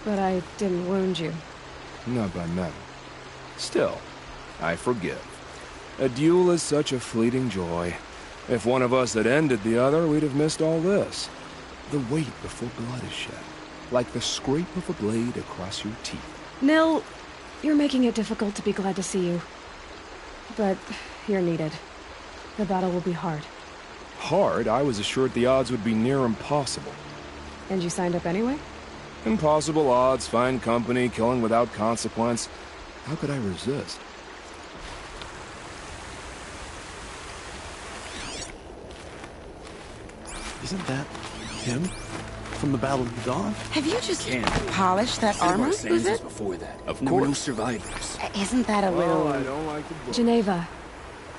But I didn't wound you. Not by metal. Still, I forgive. A duel is such a fleeting joy. If one of us had ended the other, we'd have missed all this. The weight before blood is shed. Like the scrape of a blade across your teeth. Nil, you're making it difficult to be glad to see you. But you're needed. The battle will be hard. Hard? I was assured the odds would be near impossible. And you signed up anyway? Impossible odds, fine company, killing without consequence. How could I resist? Isn't that him? From the Battle of the Dawn? Have you just polished that armor? Was it? Before that. Of There course. were no survivors. Isn't that a little... I don't like the book. Geneva,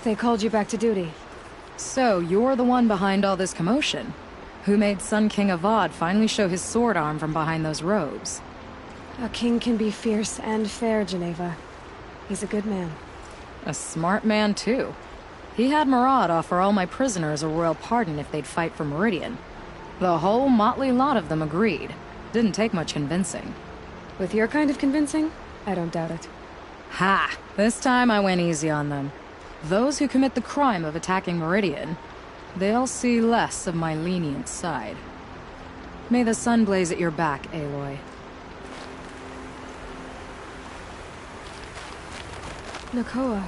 they called you back to duty. So, you're the one behind all this commotion. Who made Sun King Avad finally show his sword arm from behind those robes? A king can be fierce and fair, Geneva. He's a good man. A smart man, too. He had Murad offer all my prisoners a royal pardon if they'd fight for Meridian. The whole motley lot of them agreed. Didn't take much convincing. With your kind of convincing, I don't doubt it. Ha! This time I went easy on them. Those who commit the crime of attacking Meridian, they'll see less of my lenient side. May the sun blaze at your back, Aloy. Nakoa,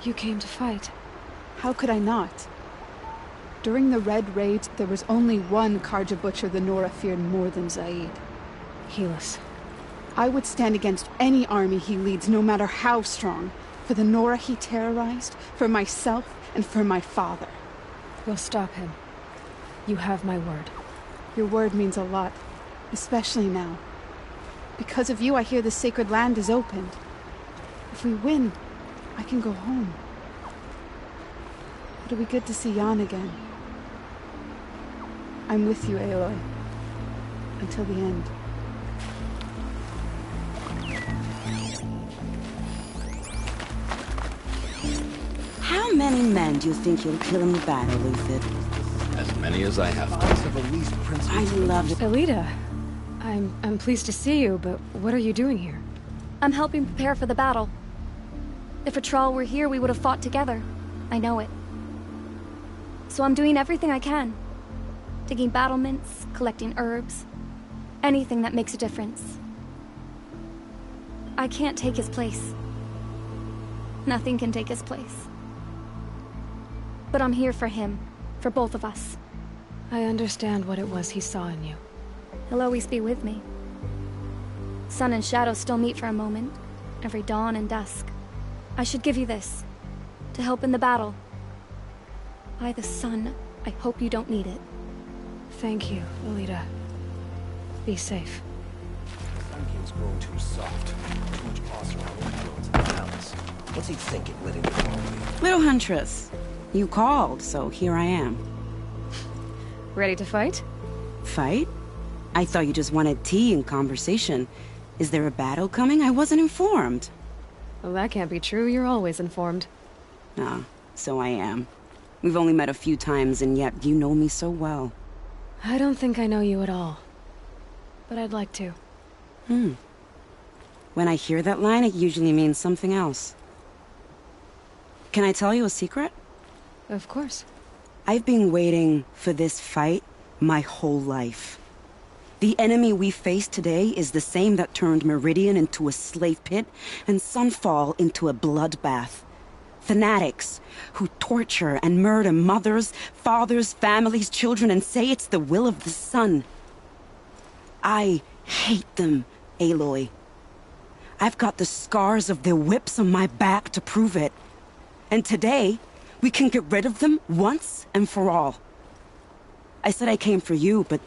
you came to fight. How could I not? During the Red Raid, there was only one Karja Butcher the Nora feared more than Zaid. Helis. I would stand against any army he leads, no matter how strong. For the Nora he terrorized, for myself, and for my father. We'll stop him. You have my word. Your word means a lot, especially now. Because of you, I hear the sacred land is opened. If we win, I can go home. It'll be good to see Jan again. I'm with you, Aloy. Until the end. How many men do you think you'll kill in the battle, Luthid? As many as I have to. I love it. Alita, I'm pleased to see you, but what are you doing here? I'm helping prepare for the battle. If Atral were here, we would have fought together. I know it. So I'm doing everything I can. Digging battlements, collecting herbs. Anything that makes a difference. I can't take his place. Nothing can take his place. But I'm here for him. For both of us. I understand what it was he saw in you. He'll always be with me. Sun and shadow still meet for a moment. Every dawn and dusk. I should give you this. To help in the battle. By the sun, I hope you don't need it. Thank you, Alita. Be safe. The Sun King's grown too soft. Too much Oseram influence in the palace. What's he thinking, letting me follow you? Little Huntress, you called, so here I am. Ready to fight? Fight? I thought you just wanted tea and conversation. Is there a battle coming? I wasn't informed. Well, that can't be true. You're always informed. Ah, so I am. We've only met a few times, and yet you know me so well. I don't think I know you at all. But I'd like to. When I hear that line, it usually means something else. Can I tell you a secret? Of course. I've been waiting for this fight my whole life. The enemy we face today is the same that turned Meridian into a slave pit and Sunfall into a bloodbath. Fanatics who torture and murder mothers, fathers, families, children, and say it's the will of the sun. I hate them, Aloy. I've got the scars of their whips on my back to prove it. And today, we can get rid of them once and for all. I said I came for you, but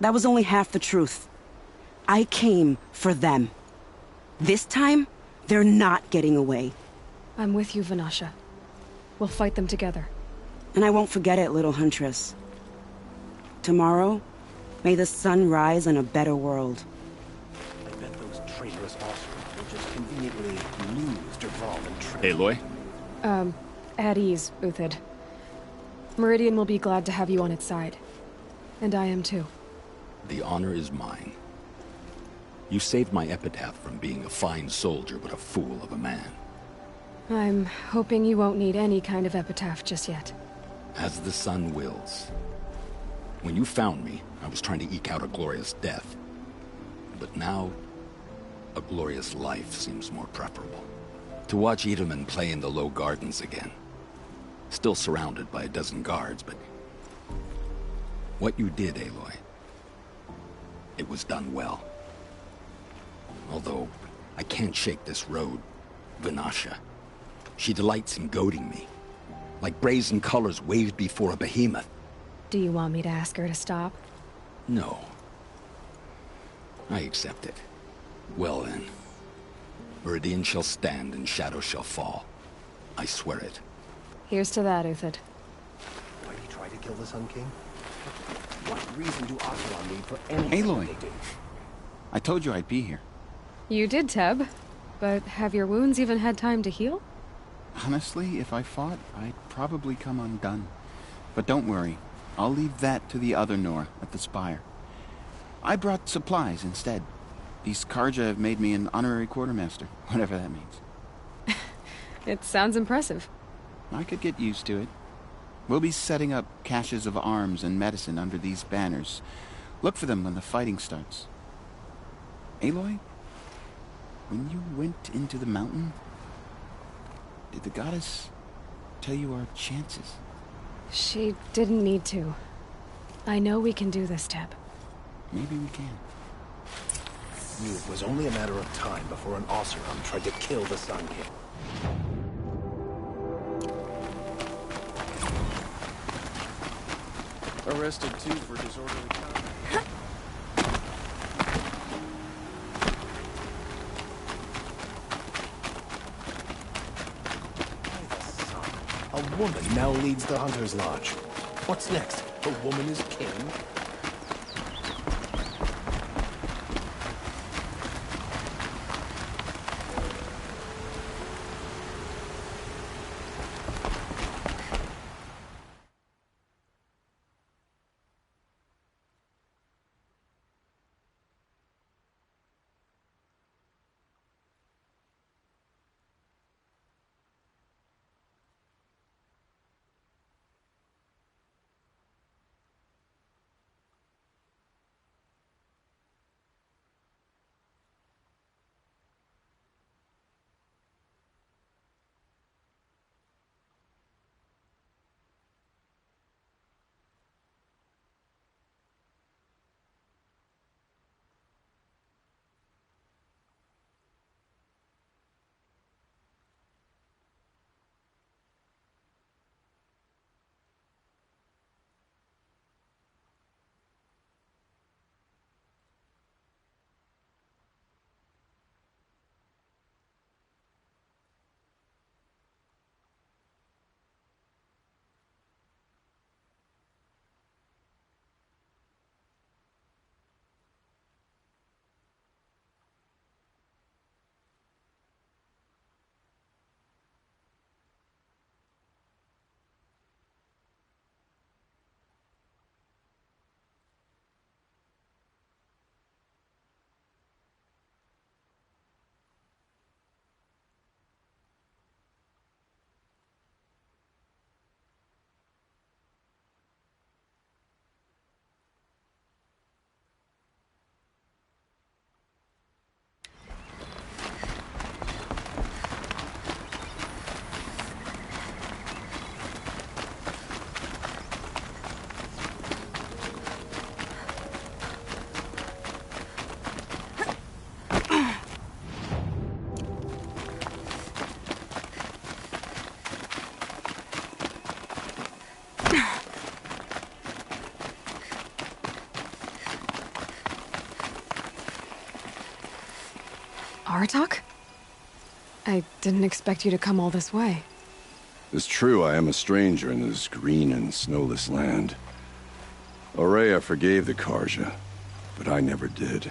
that was only half the truth. I came for them. This time, they're not getting away. I'm with you, Vanasha. We'll fight them together. And I won't forget it, little Huntress. Tomorrow, may the sun rise in a better world. I bet those traitorous Oseram will just conveniently lose Dervahl and Trent. Aloy? At ease, Uthid. Meridian will be glad to have you on its side. And I am too. The honor is mine. You saved my epitaph from being a fine soldier, but a fool of a man. I'm hoping you won't need any kind of epitaph just yet. As the sun wills. When you found me, I was trying to eke out a glorious death. But now, a glorious life seems more preferable. To watch Edelman play in the low gardens again. Still surrounded by a dozen guards, but... what you did, Aloy, it was done well. Although, I can't shake this road, Vanasha. She delights in goading me. Like brazen colors waved before a behemoth. Do you want me to ask her to stop? No. I accept it. Well then. Meridian shall stand and shadow shall fall. I swear it. Here's to that, Uthid. Why do you try to kill the Sun King? What reason do Oseram need for anything Aloy, they do? I told you I'd be here. You did, Teb. But have your wounds even had time to heal? Honestly, if I fought, I'd probably come undone. But don't worry. I'll leave that to the other Nora at the Spire. I brought supplies instead. These Karja have made me an honorary quartermaster, whatever that means. It sounds impressive. I could get used to it. We'll be setting up caches of arms and medicine under these banners. Look for them when the fighting starts. Aloy, when you went into the mountain, did the goddess tell you our chances? She didn't need to. I know we can do this, Teb. Maybe we can. Knew it was only a matter of time before an Oseram tried to kill the Sun King. Arrested too for disorderly conduct. A woman now leads the Hunter's Lodge. What's next? A woman is king? Aratak? I didn't expect you to come all this way. It's true I am a stranger in this green and snowless land. Aurea forgave the Karja, but I never did.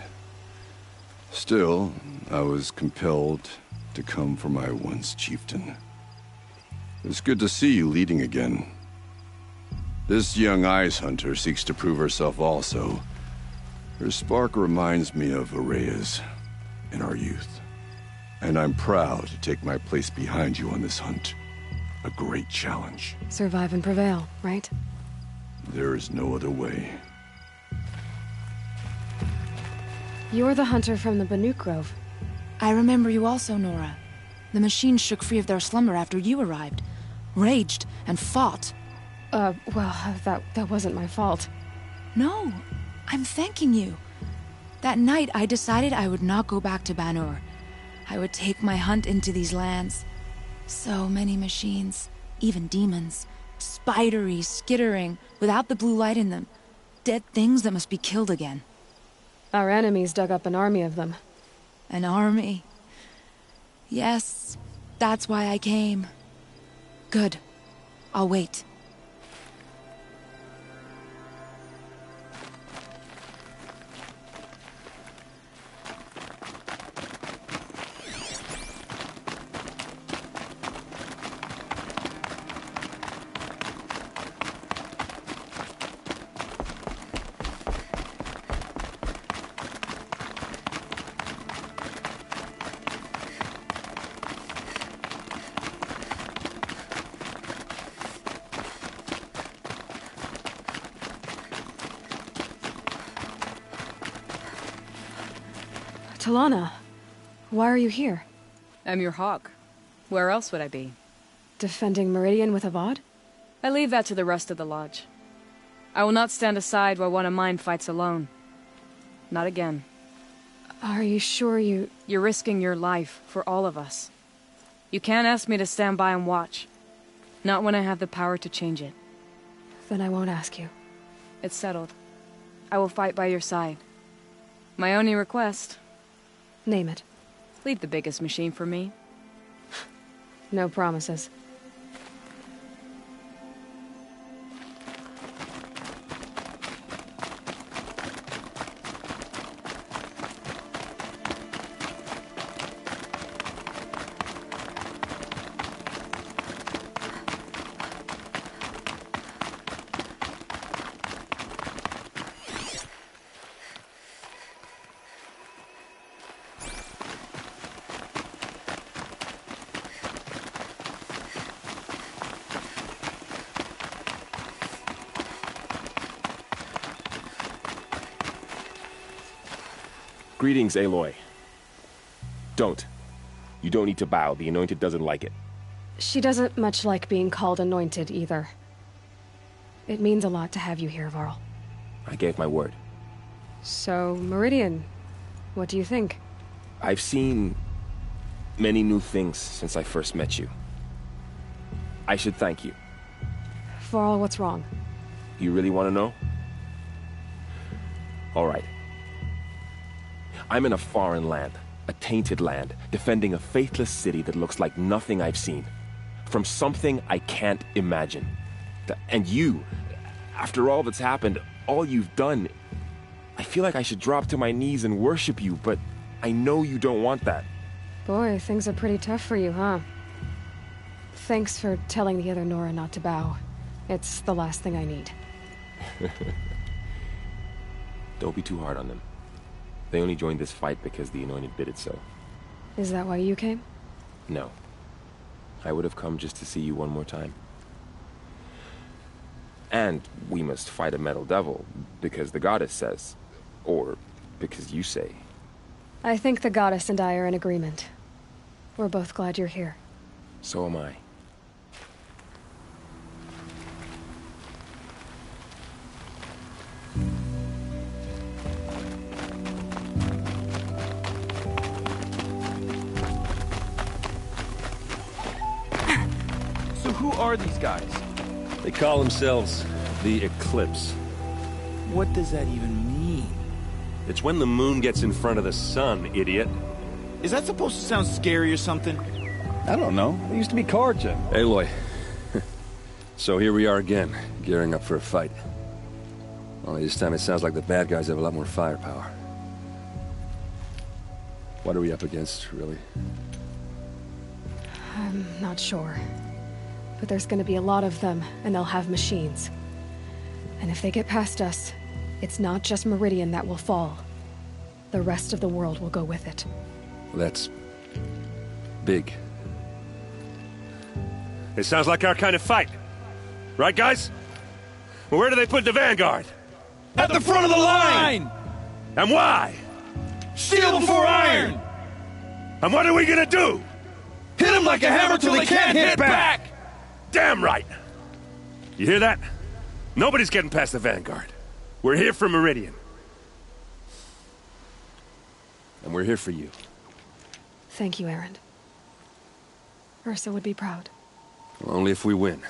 Still, I was compelled to come for my once chieftain. It's good to see you leading again. This young ice hunter seeks to prove herself also. Her spark reminds me of Aurea's in our youth. And I'm proud to take my place behind you on this hunt. A great challenge. Survive and prevail, right? There is no other way. You're the hunter from the Banuk Grove. I remember you also, Nora. The machines shook free of their slumber after you arrived. Raged and fought. Well, that wasn't my fault. No, I'm thanking you. That night, I decided I would not go back to Banur. I would take my hunt into these lands. So many machines, even demons. Spidery, skittering, without the blue light in them. Dead things that must be killed again. Our enemies dug up an army of them. An army? Yes, that's why I came. Good. I'll wait. Talana, why are you here? I'm your hawk. Where else would I be? Defending Meridian with Avad? I leave that to the rest of the Lodge. I will not stand aside while one of mine fights alone. Not again. Are you sure you... You're risking your life for all of us. You can't ask me to stand by and watch. Not when I have the power to change it. Then I won't ask you. It's settled. I will fight by your side. My only request... Name it. Leave the biggest machine for me. No promises. Greetings, Aloy. Don't. You don't need to bow. The Anointed doesn't like it. She doesn't much like being called Anointed, either. It means a lot to have you here, Varl. I gave my word. So, Meridian, what do you think? I've seen many new things since I first met you. I should thank you. Varl, what's wrong? You really want to know? All right. I'm in a foreign land, a tainted land, defending a faithless city that looks like nothing I've seen. From something I can't imagine. And you, after all that's happened, all you've done, I feel like I should drop to my knees and worship you, but I know you don't want that. Boy, things are pretty tough for you, huh? Thanks for telling the other Nora not to bow. It's the last thing I need. Don't be too hard on them. They only joined this fight because the Anointed bid it so. Is that why you came? No. I would have come just to see you one more time. And we must fight a metal devil, because the goddess says. Or because you say. I think the goddess and I are in agreement. We're both glad you're here. So am I. So who are these guys? They call themselves the Eclipse. What does that even mean? It's when the moon gets in front of the sun, idiot. Is that supposed to sound scary or something? I don't know. It used to be Karja. Aloy. So here we are again, gearing up for a fight. Only this time it sounds like the bad guys have a lot more firepower. What are we up against, really? I'm not sure. But there's gonna be a lot of them, and they'll have machines. And if they get past us, it's not just Meridian that will fall. The rest of the world will go with it. That's big. It sounds like our kind of fight. Right, guys? Well, where do they put the Vanguard? At the front of the line! And why? Steel before iron! And what are we gonna do? Hit them like a hammer till they can't hit back! Damn right! You hear that? Nobody's getting past the Vanguard. We're here for Meridian. And we're here for you. Thank you, Erend. Ursa would be proud. Well, only if we win.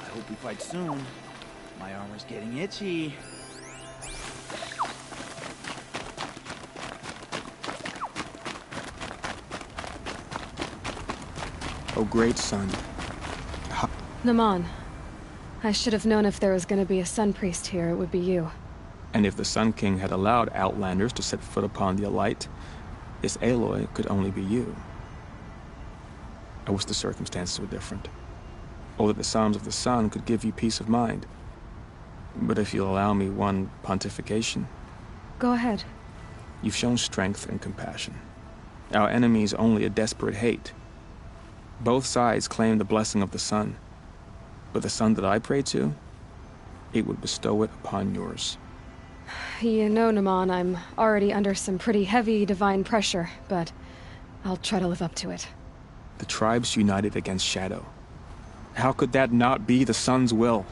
I hope we fight soon. My armor's getting itchy. Oh, great sun. Naman, I should have known if there was gonna be a Sun Priest here, it would be you. And if the Sun King had allowed Outlanders to set foot upon the Alight, this Aloy could only be you. I wish the circumstances were different. Or that the Psalms of the Sun could give you peace of mind. But if you'll allow me one pontification... Go ahead. You've shown strength and compassion. Our enemy's only a desperate hate. Both sides claim the blessing of the sun. But the sun that I pray to, it would bestow it upon yours. You know, Naman, I'm already under some pretty heavy divine pressure, but I'll try to live up to it. The tribes united against Shadow. How could that not be the sun's will?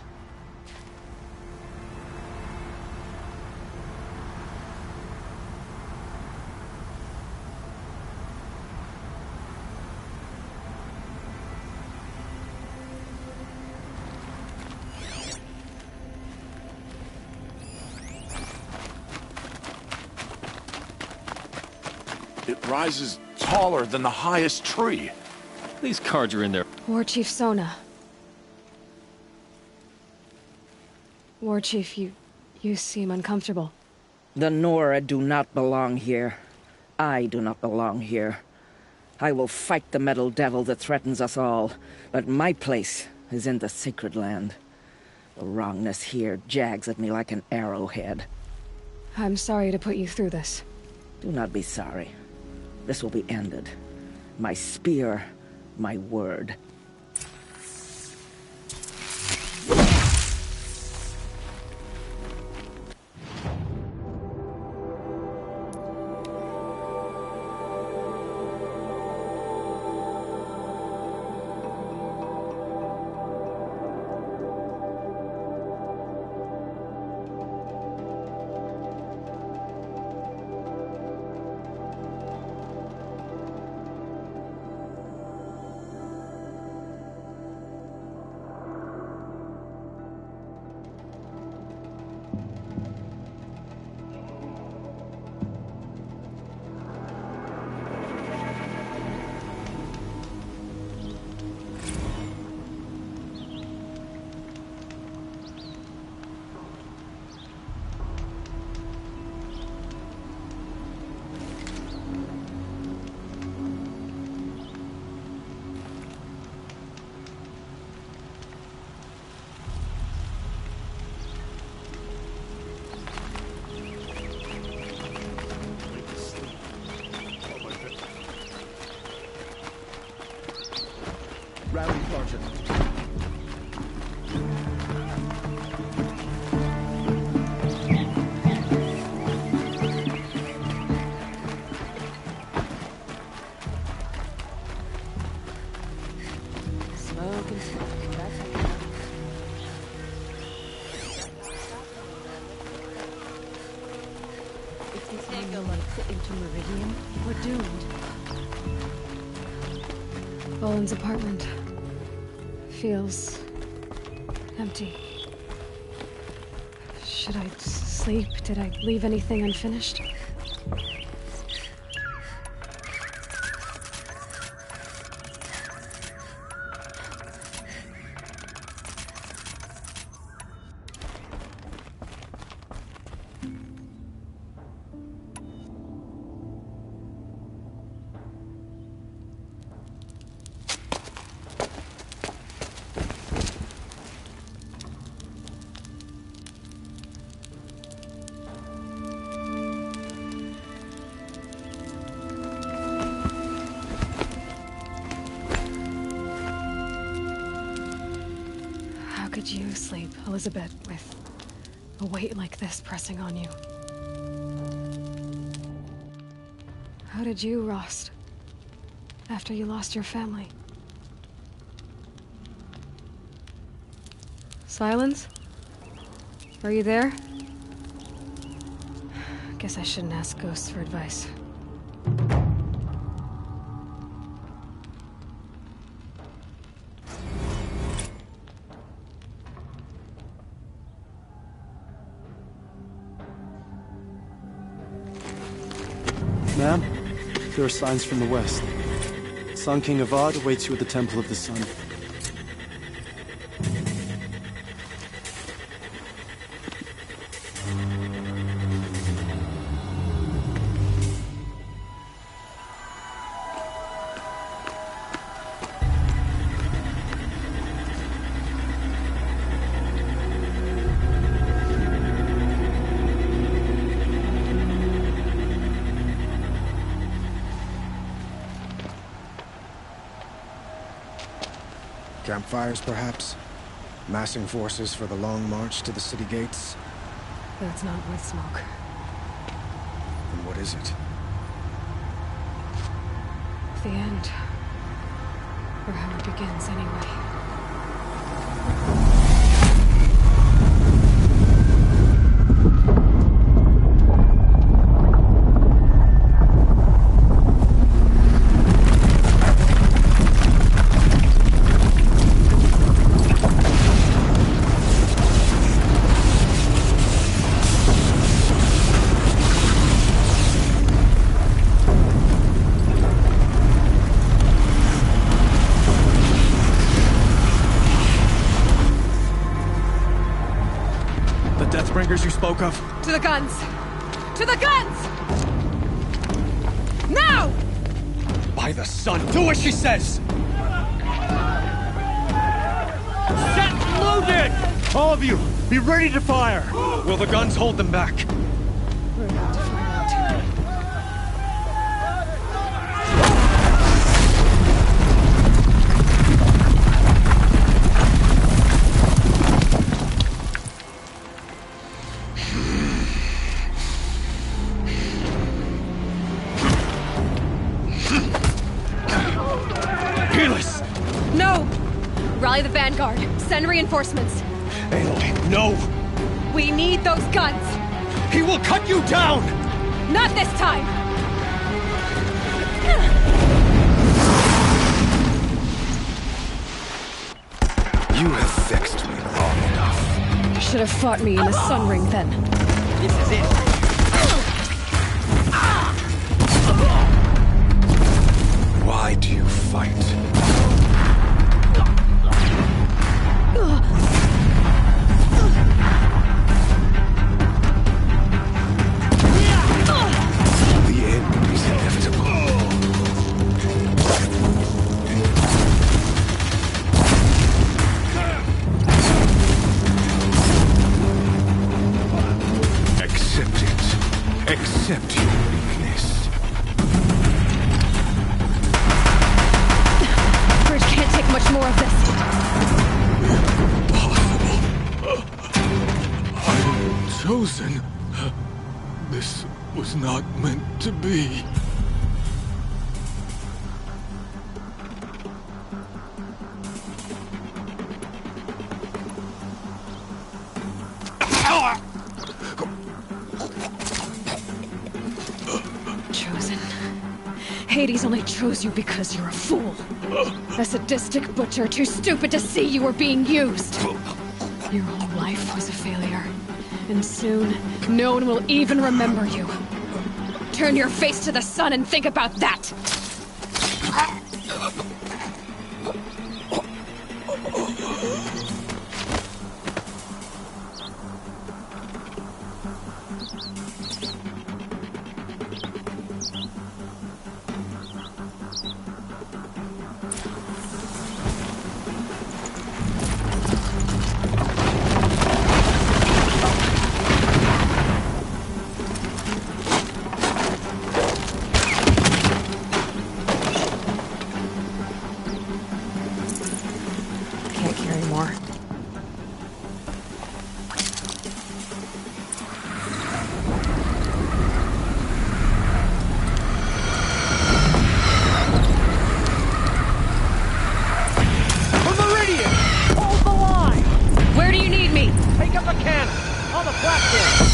It rises taller than the highest tree. These cards are in there. War Chief Sona. War Chief, you seem uncomfortable. The Nora do not belong here. I do not belong here. I will fight the metal devil that threatens us all, but my place is in the sacred land. The wrongness here jags at me like an arrowhead. I'm sorry to put you through this. Do not be sorry. This will be ended. My spear, my word. Rally, Sergeant. Smoke and smoke. That's how If these take fit into Meridian, we're doomed. Bowen's apartment feels empty. Should I sleep? Did I leave anything unfinished? How could you sleep, Elizabeth, with a weight like this pressing on you? How did you, Rost, after you lost your family? Silence? Are you there? Guess I shouldn't ask ghosts for advice. Ma'am, there are signs from the west. Sun King Avad awaits you at the Temple of the Sun. Campfires, perhaps? Massing forces for the long march to the city gates? That's not with smoke. Then what is it? The end. Or how it begins, anyway. Deathbringers you spoke of? To the guns! To the guns! Now! By the sun, do as she says! Set loaded! All of you, be ready to fire! Will the guns hold them back? about to find out. No! Rally the Vanguard. Send reinforcements. Aloy, no! We need those guns! He will cut you down! Not this time! You have vexed me long enough. You should have fought me in the Sun Ring then. This is it. Why do you fight? The end is inevitable. Accept it. Accept your weakness. Bridge can't take much more of this. I'm chosen. This was not meant to be. Chosen. Hades only chose you because you're a fool. A sadistic butcher too stupid to see you were being used. Your whole life was a failure. And soon, no one will even remember you. Turn your face to the sun and think about that! Can't carry more. Meridian! Hold the line! Where do you need me? Take up a cannon on the platform.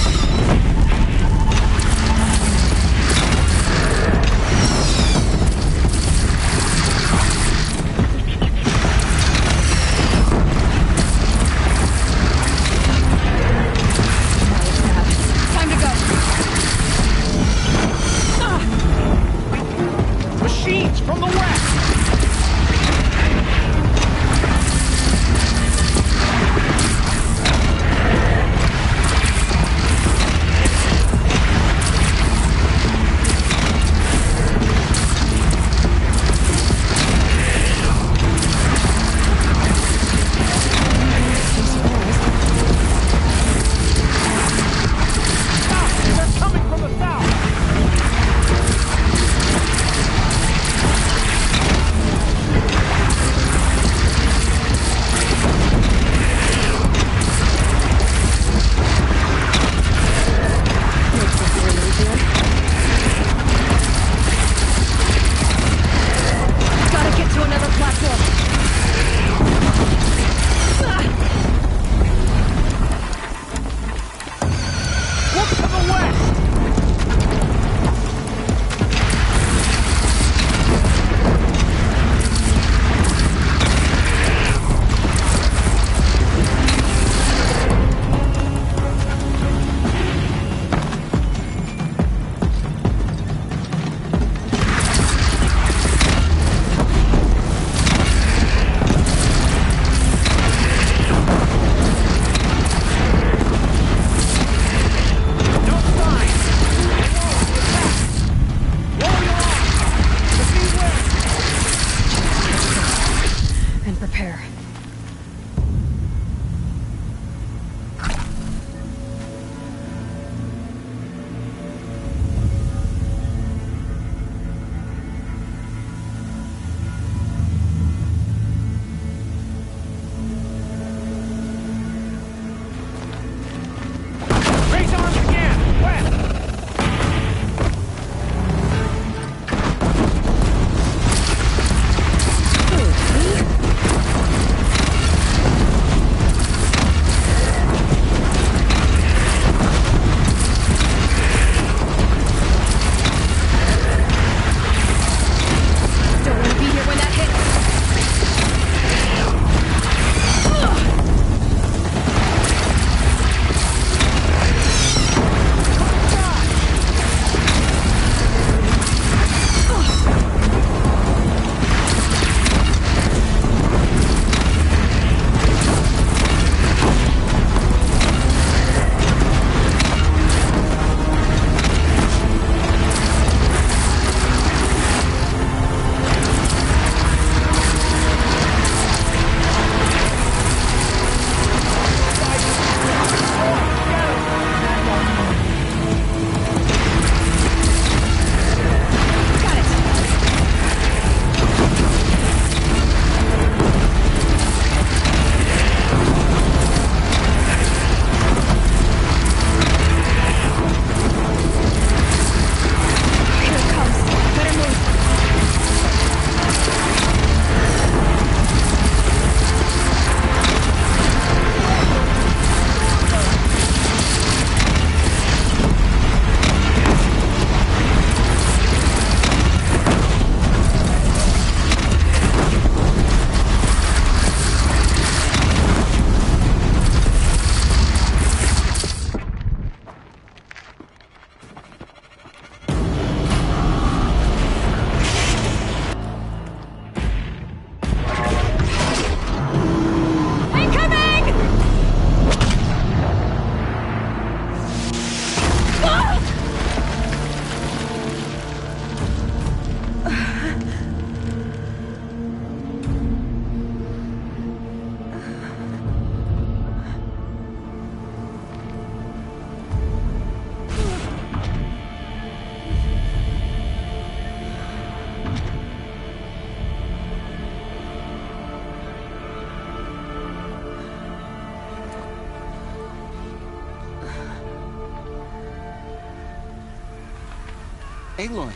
Aloy!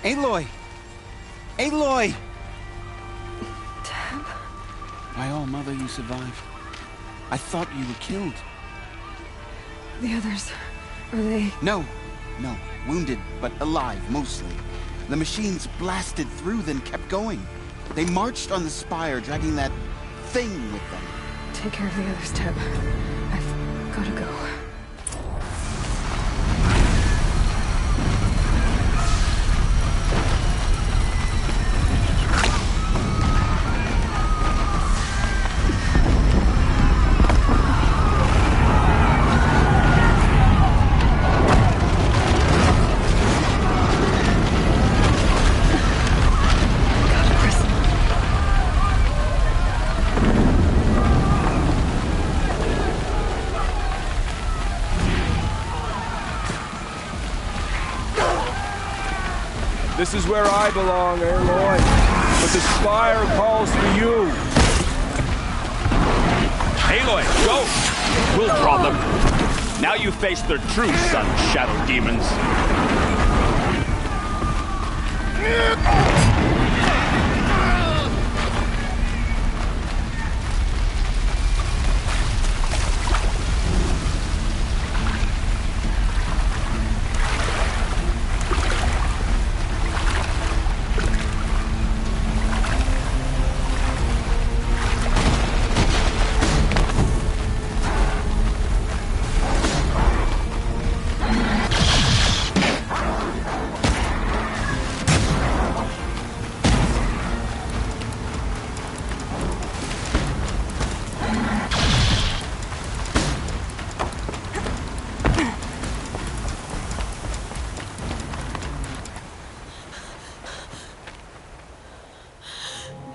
Aloy! Aloy! Tab? My all-mother, you survived. I thought you were killed. The others, are they... No. Wounded, but alive, mostly. The machines blasted through, then kept going. They marched on the spire, dragging that thing with them. Take care of the others, Tab. I've gotta go. This is where I belong, Aloy. But the Spire calls for you. Aloy, go! We'll draw them. Now you face their true sun, shadow demons.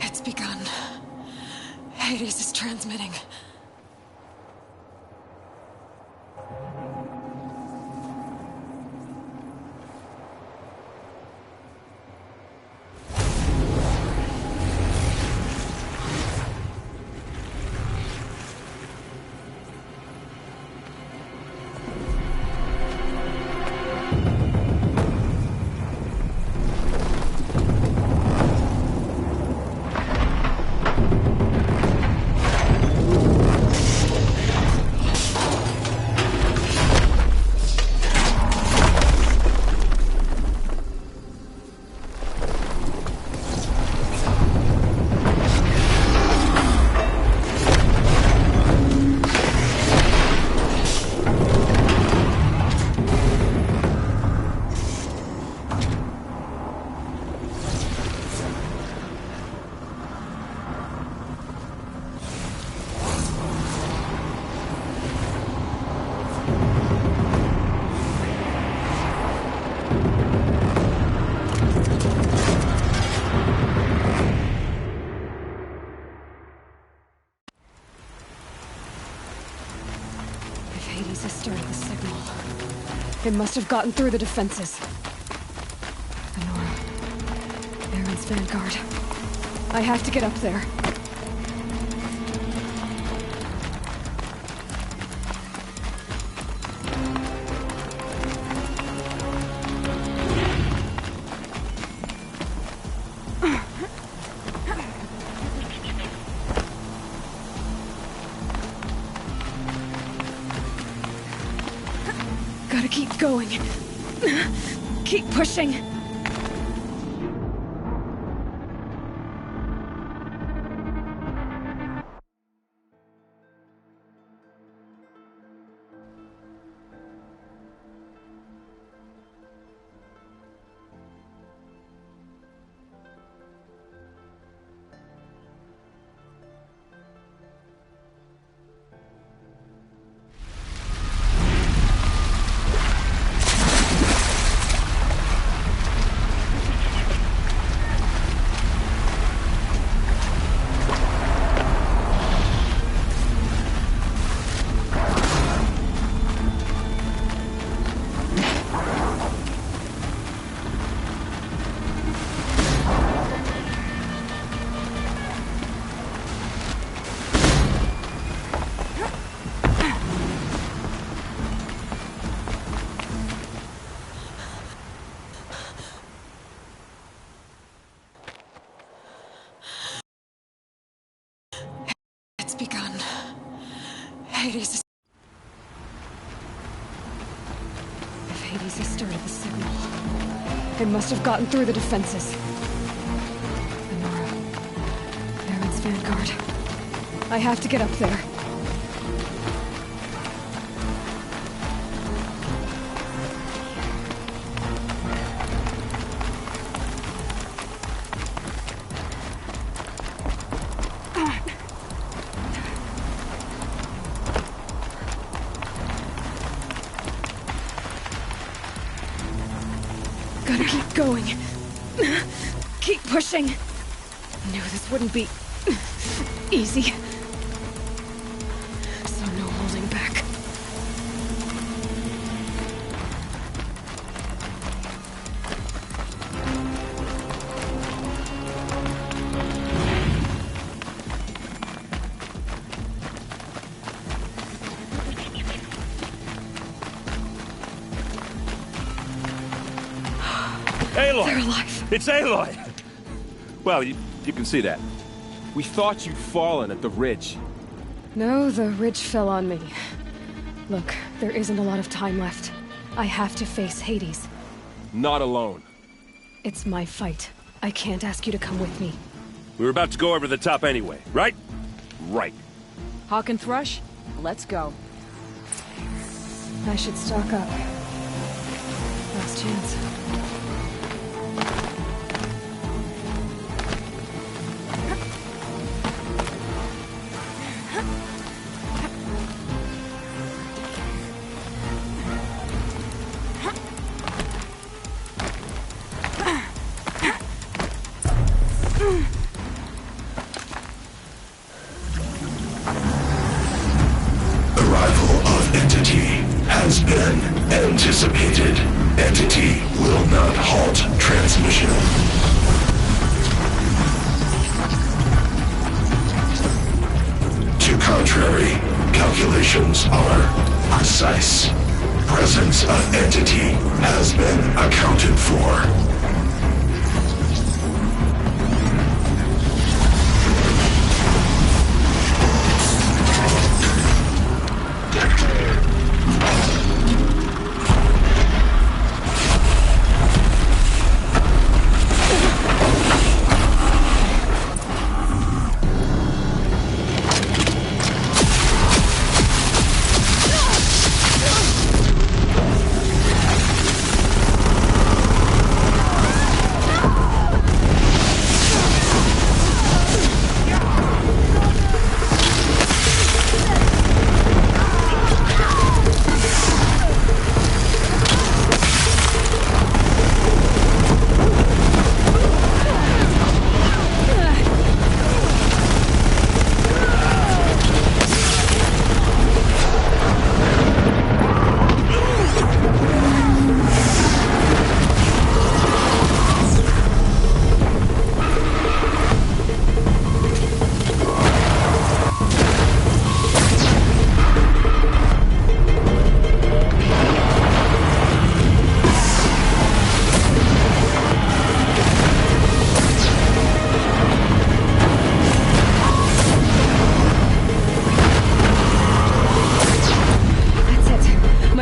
It's begun. Hades is transmitting. Hades has started the signal. It must have gotten through the defenses. Honora, Aaron's vanguard. I have to get up there. Gotta keep going. Keep pushing. Hades is... If Hades has started the signal, it must have gotten through the defenses. Lenora, Baron's vanguard. I have to get up there. Gotta keep going. Keep pushing. Knew this wouldn't be easy. So no holding back. Aloy! They're alive. It's Aloy! Well, you can see that. We thought you'd fallen at the ridge. No, the ridge fell on me. Look, there isn't a lot of time left. I have to face Hades. Not alone. It's my fight. I can't ask you to come with me. We were about to go over the top anyway, right? Right. Hawk and Thrush, let's go. I should stock up. Last chance. Arrival of Entity has been anticipated. Entity will not halt transmission. To contrary, calculations are precise. Presence of Entity has been accounted for.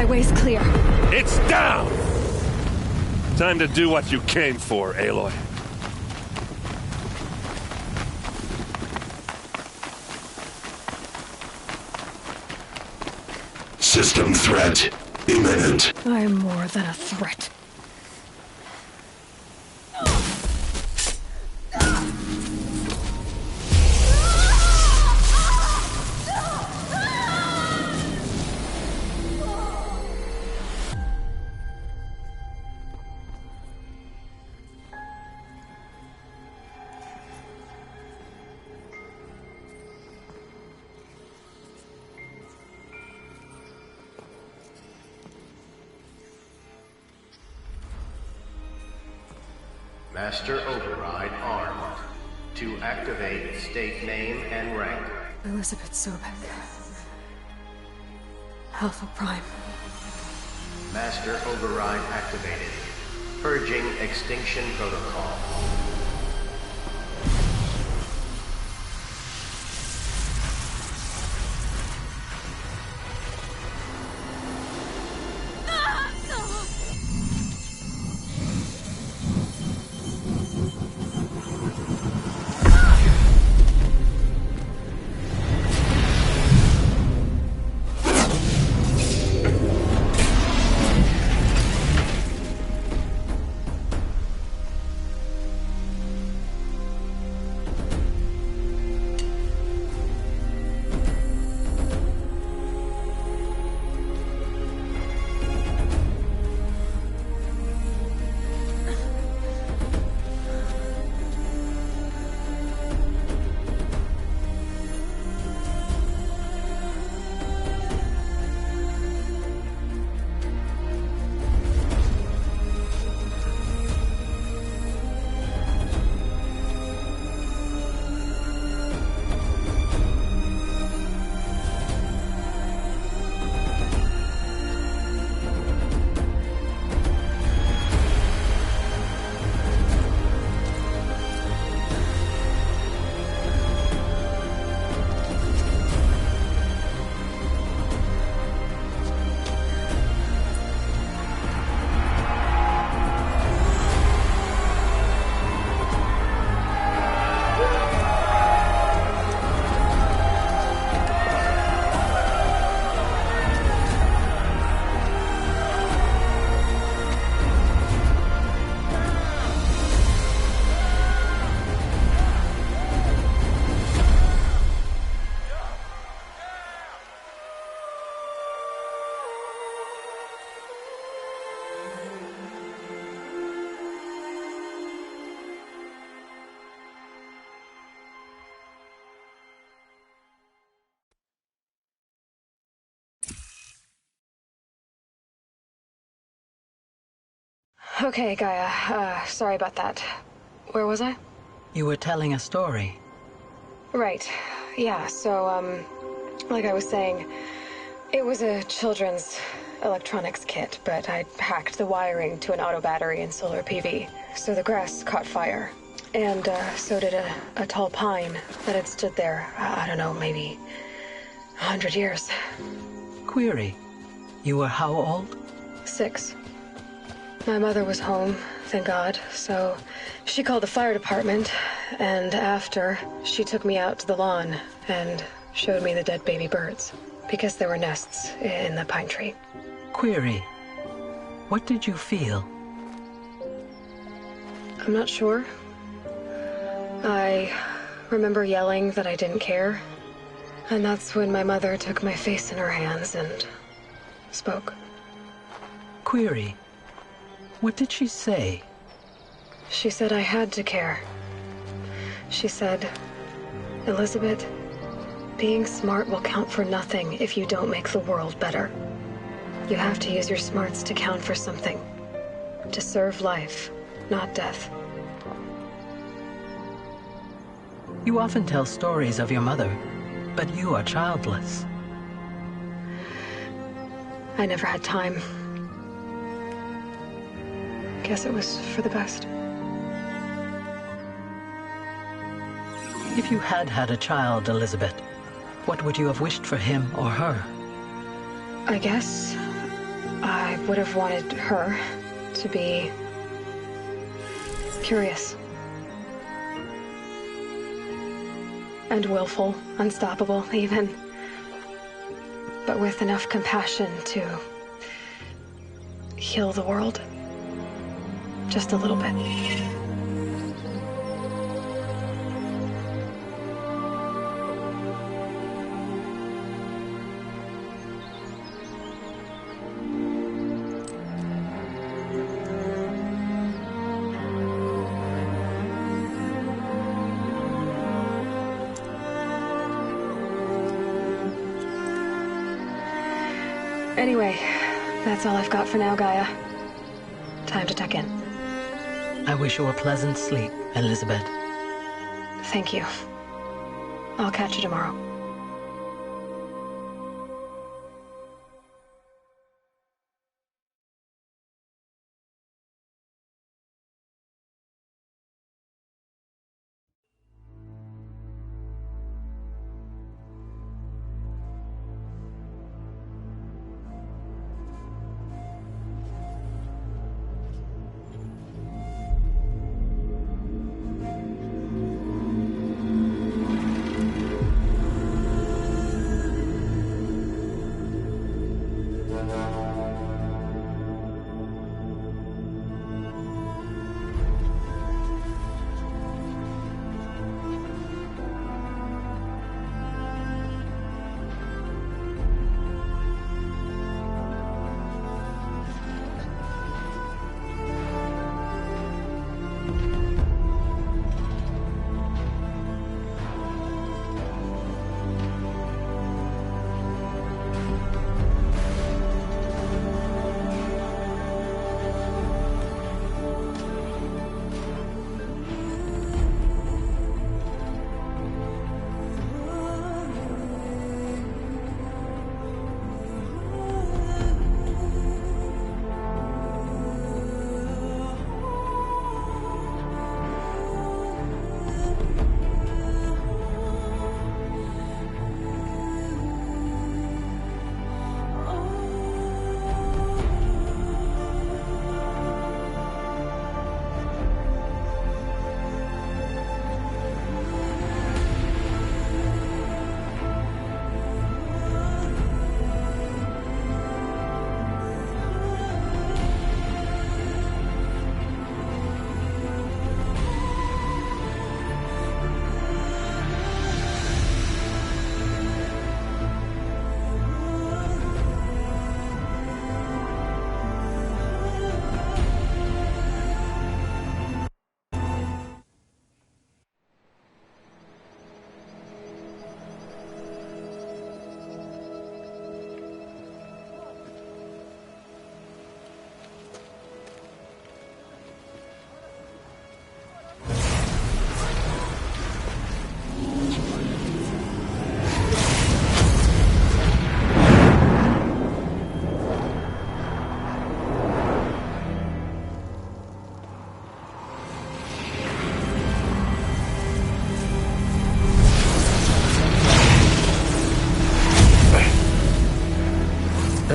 Way's clear. It's down! Time to do what you came for, Aloy. System threat imminent. I'm more than a threat. Master Override armed. To activate, state name and rank. Elizabeth Sobek. Alpha Prime. Master Override activated. Purging Extinction Protocol. Okay, Gaia. Sorry about that. Where was I? You were telling a story. Right. Yeah, so, like I was saying, it was a children's electronics kit, but I hacked the wiring to an auto battery and solar PV, so the grass caught fire. And, so did a tall pine that had stood there, I don't know, maybe 100 years. Query. You were how old? 6. My mother was home, thank God, so she called the fire department, and after, she took me out to the lawn and showed me the dead baby birds, because there were nests in the pine tree. Query. What did you feel? I'm not sure. I remember yelling that I didn't care, and that's when my mother took my face in her hands and spoke. Query. What did she say? She said I had to care. She said, Elizabeth, being smart will count for nothing if you don't make the world better. You have to use your smarts to count for something. To serve life, not death. You often tell stories of your mother, but you are childless. I never had time. Guess it was for the best. If you had had a child, Elizabeth, what would you have wished for him or her? I guess I would have wanted her to be curious. And willful, unstoppable, even. But with enough compassion to heal the world. Just a little bit. Anyway, that's all I've got for now, Gaia. Time to tuck in. I wish you a pleasant sleep, Elizabeth. Thank you. I'll catch you tomorrow.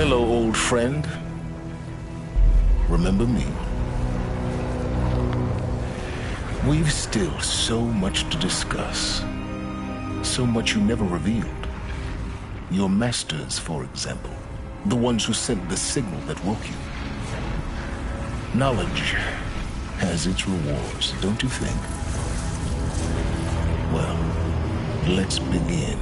Hello, old friend. Remember me? We've still so much to discuss. So much you never revealed. Your masters, for example. The ones who sent the signal that woke you. Knowledge has its rewards, don't you think? Well, let's begin.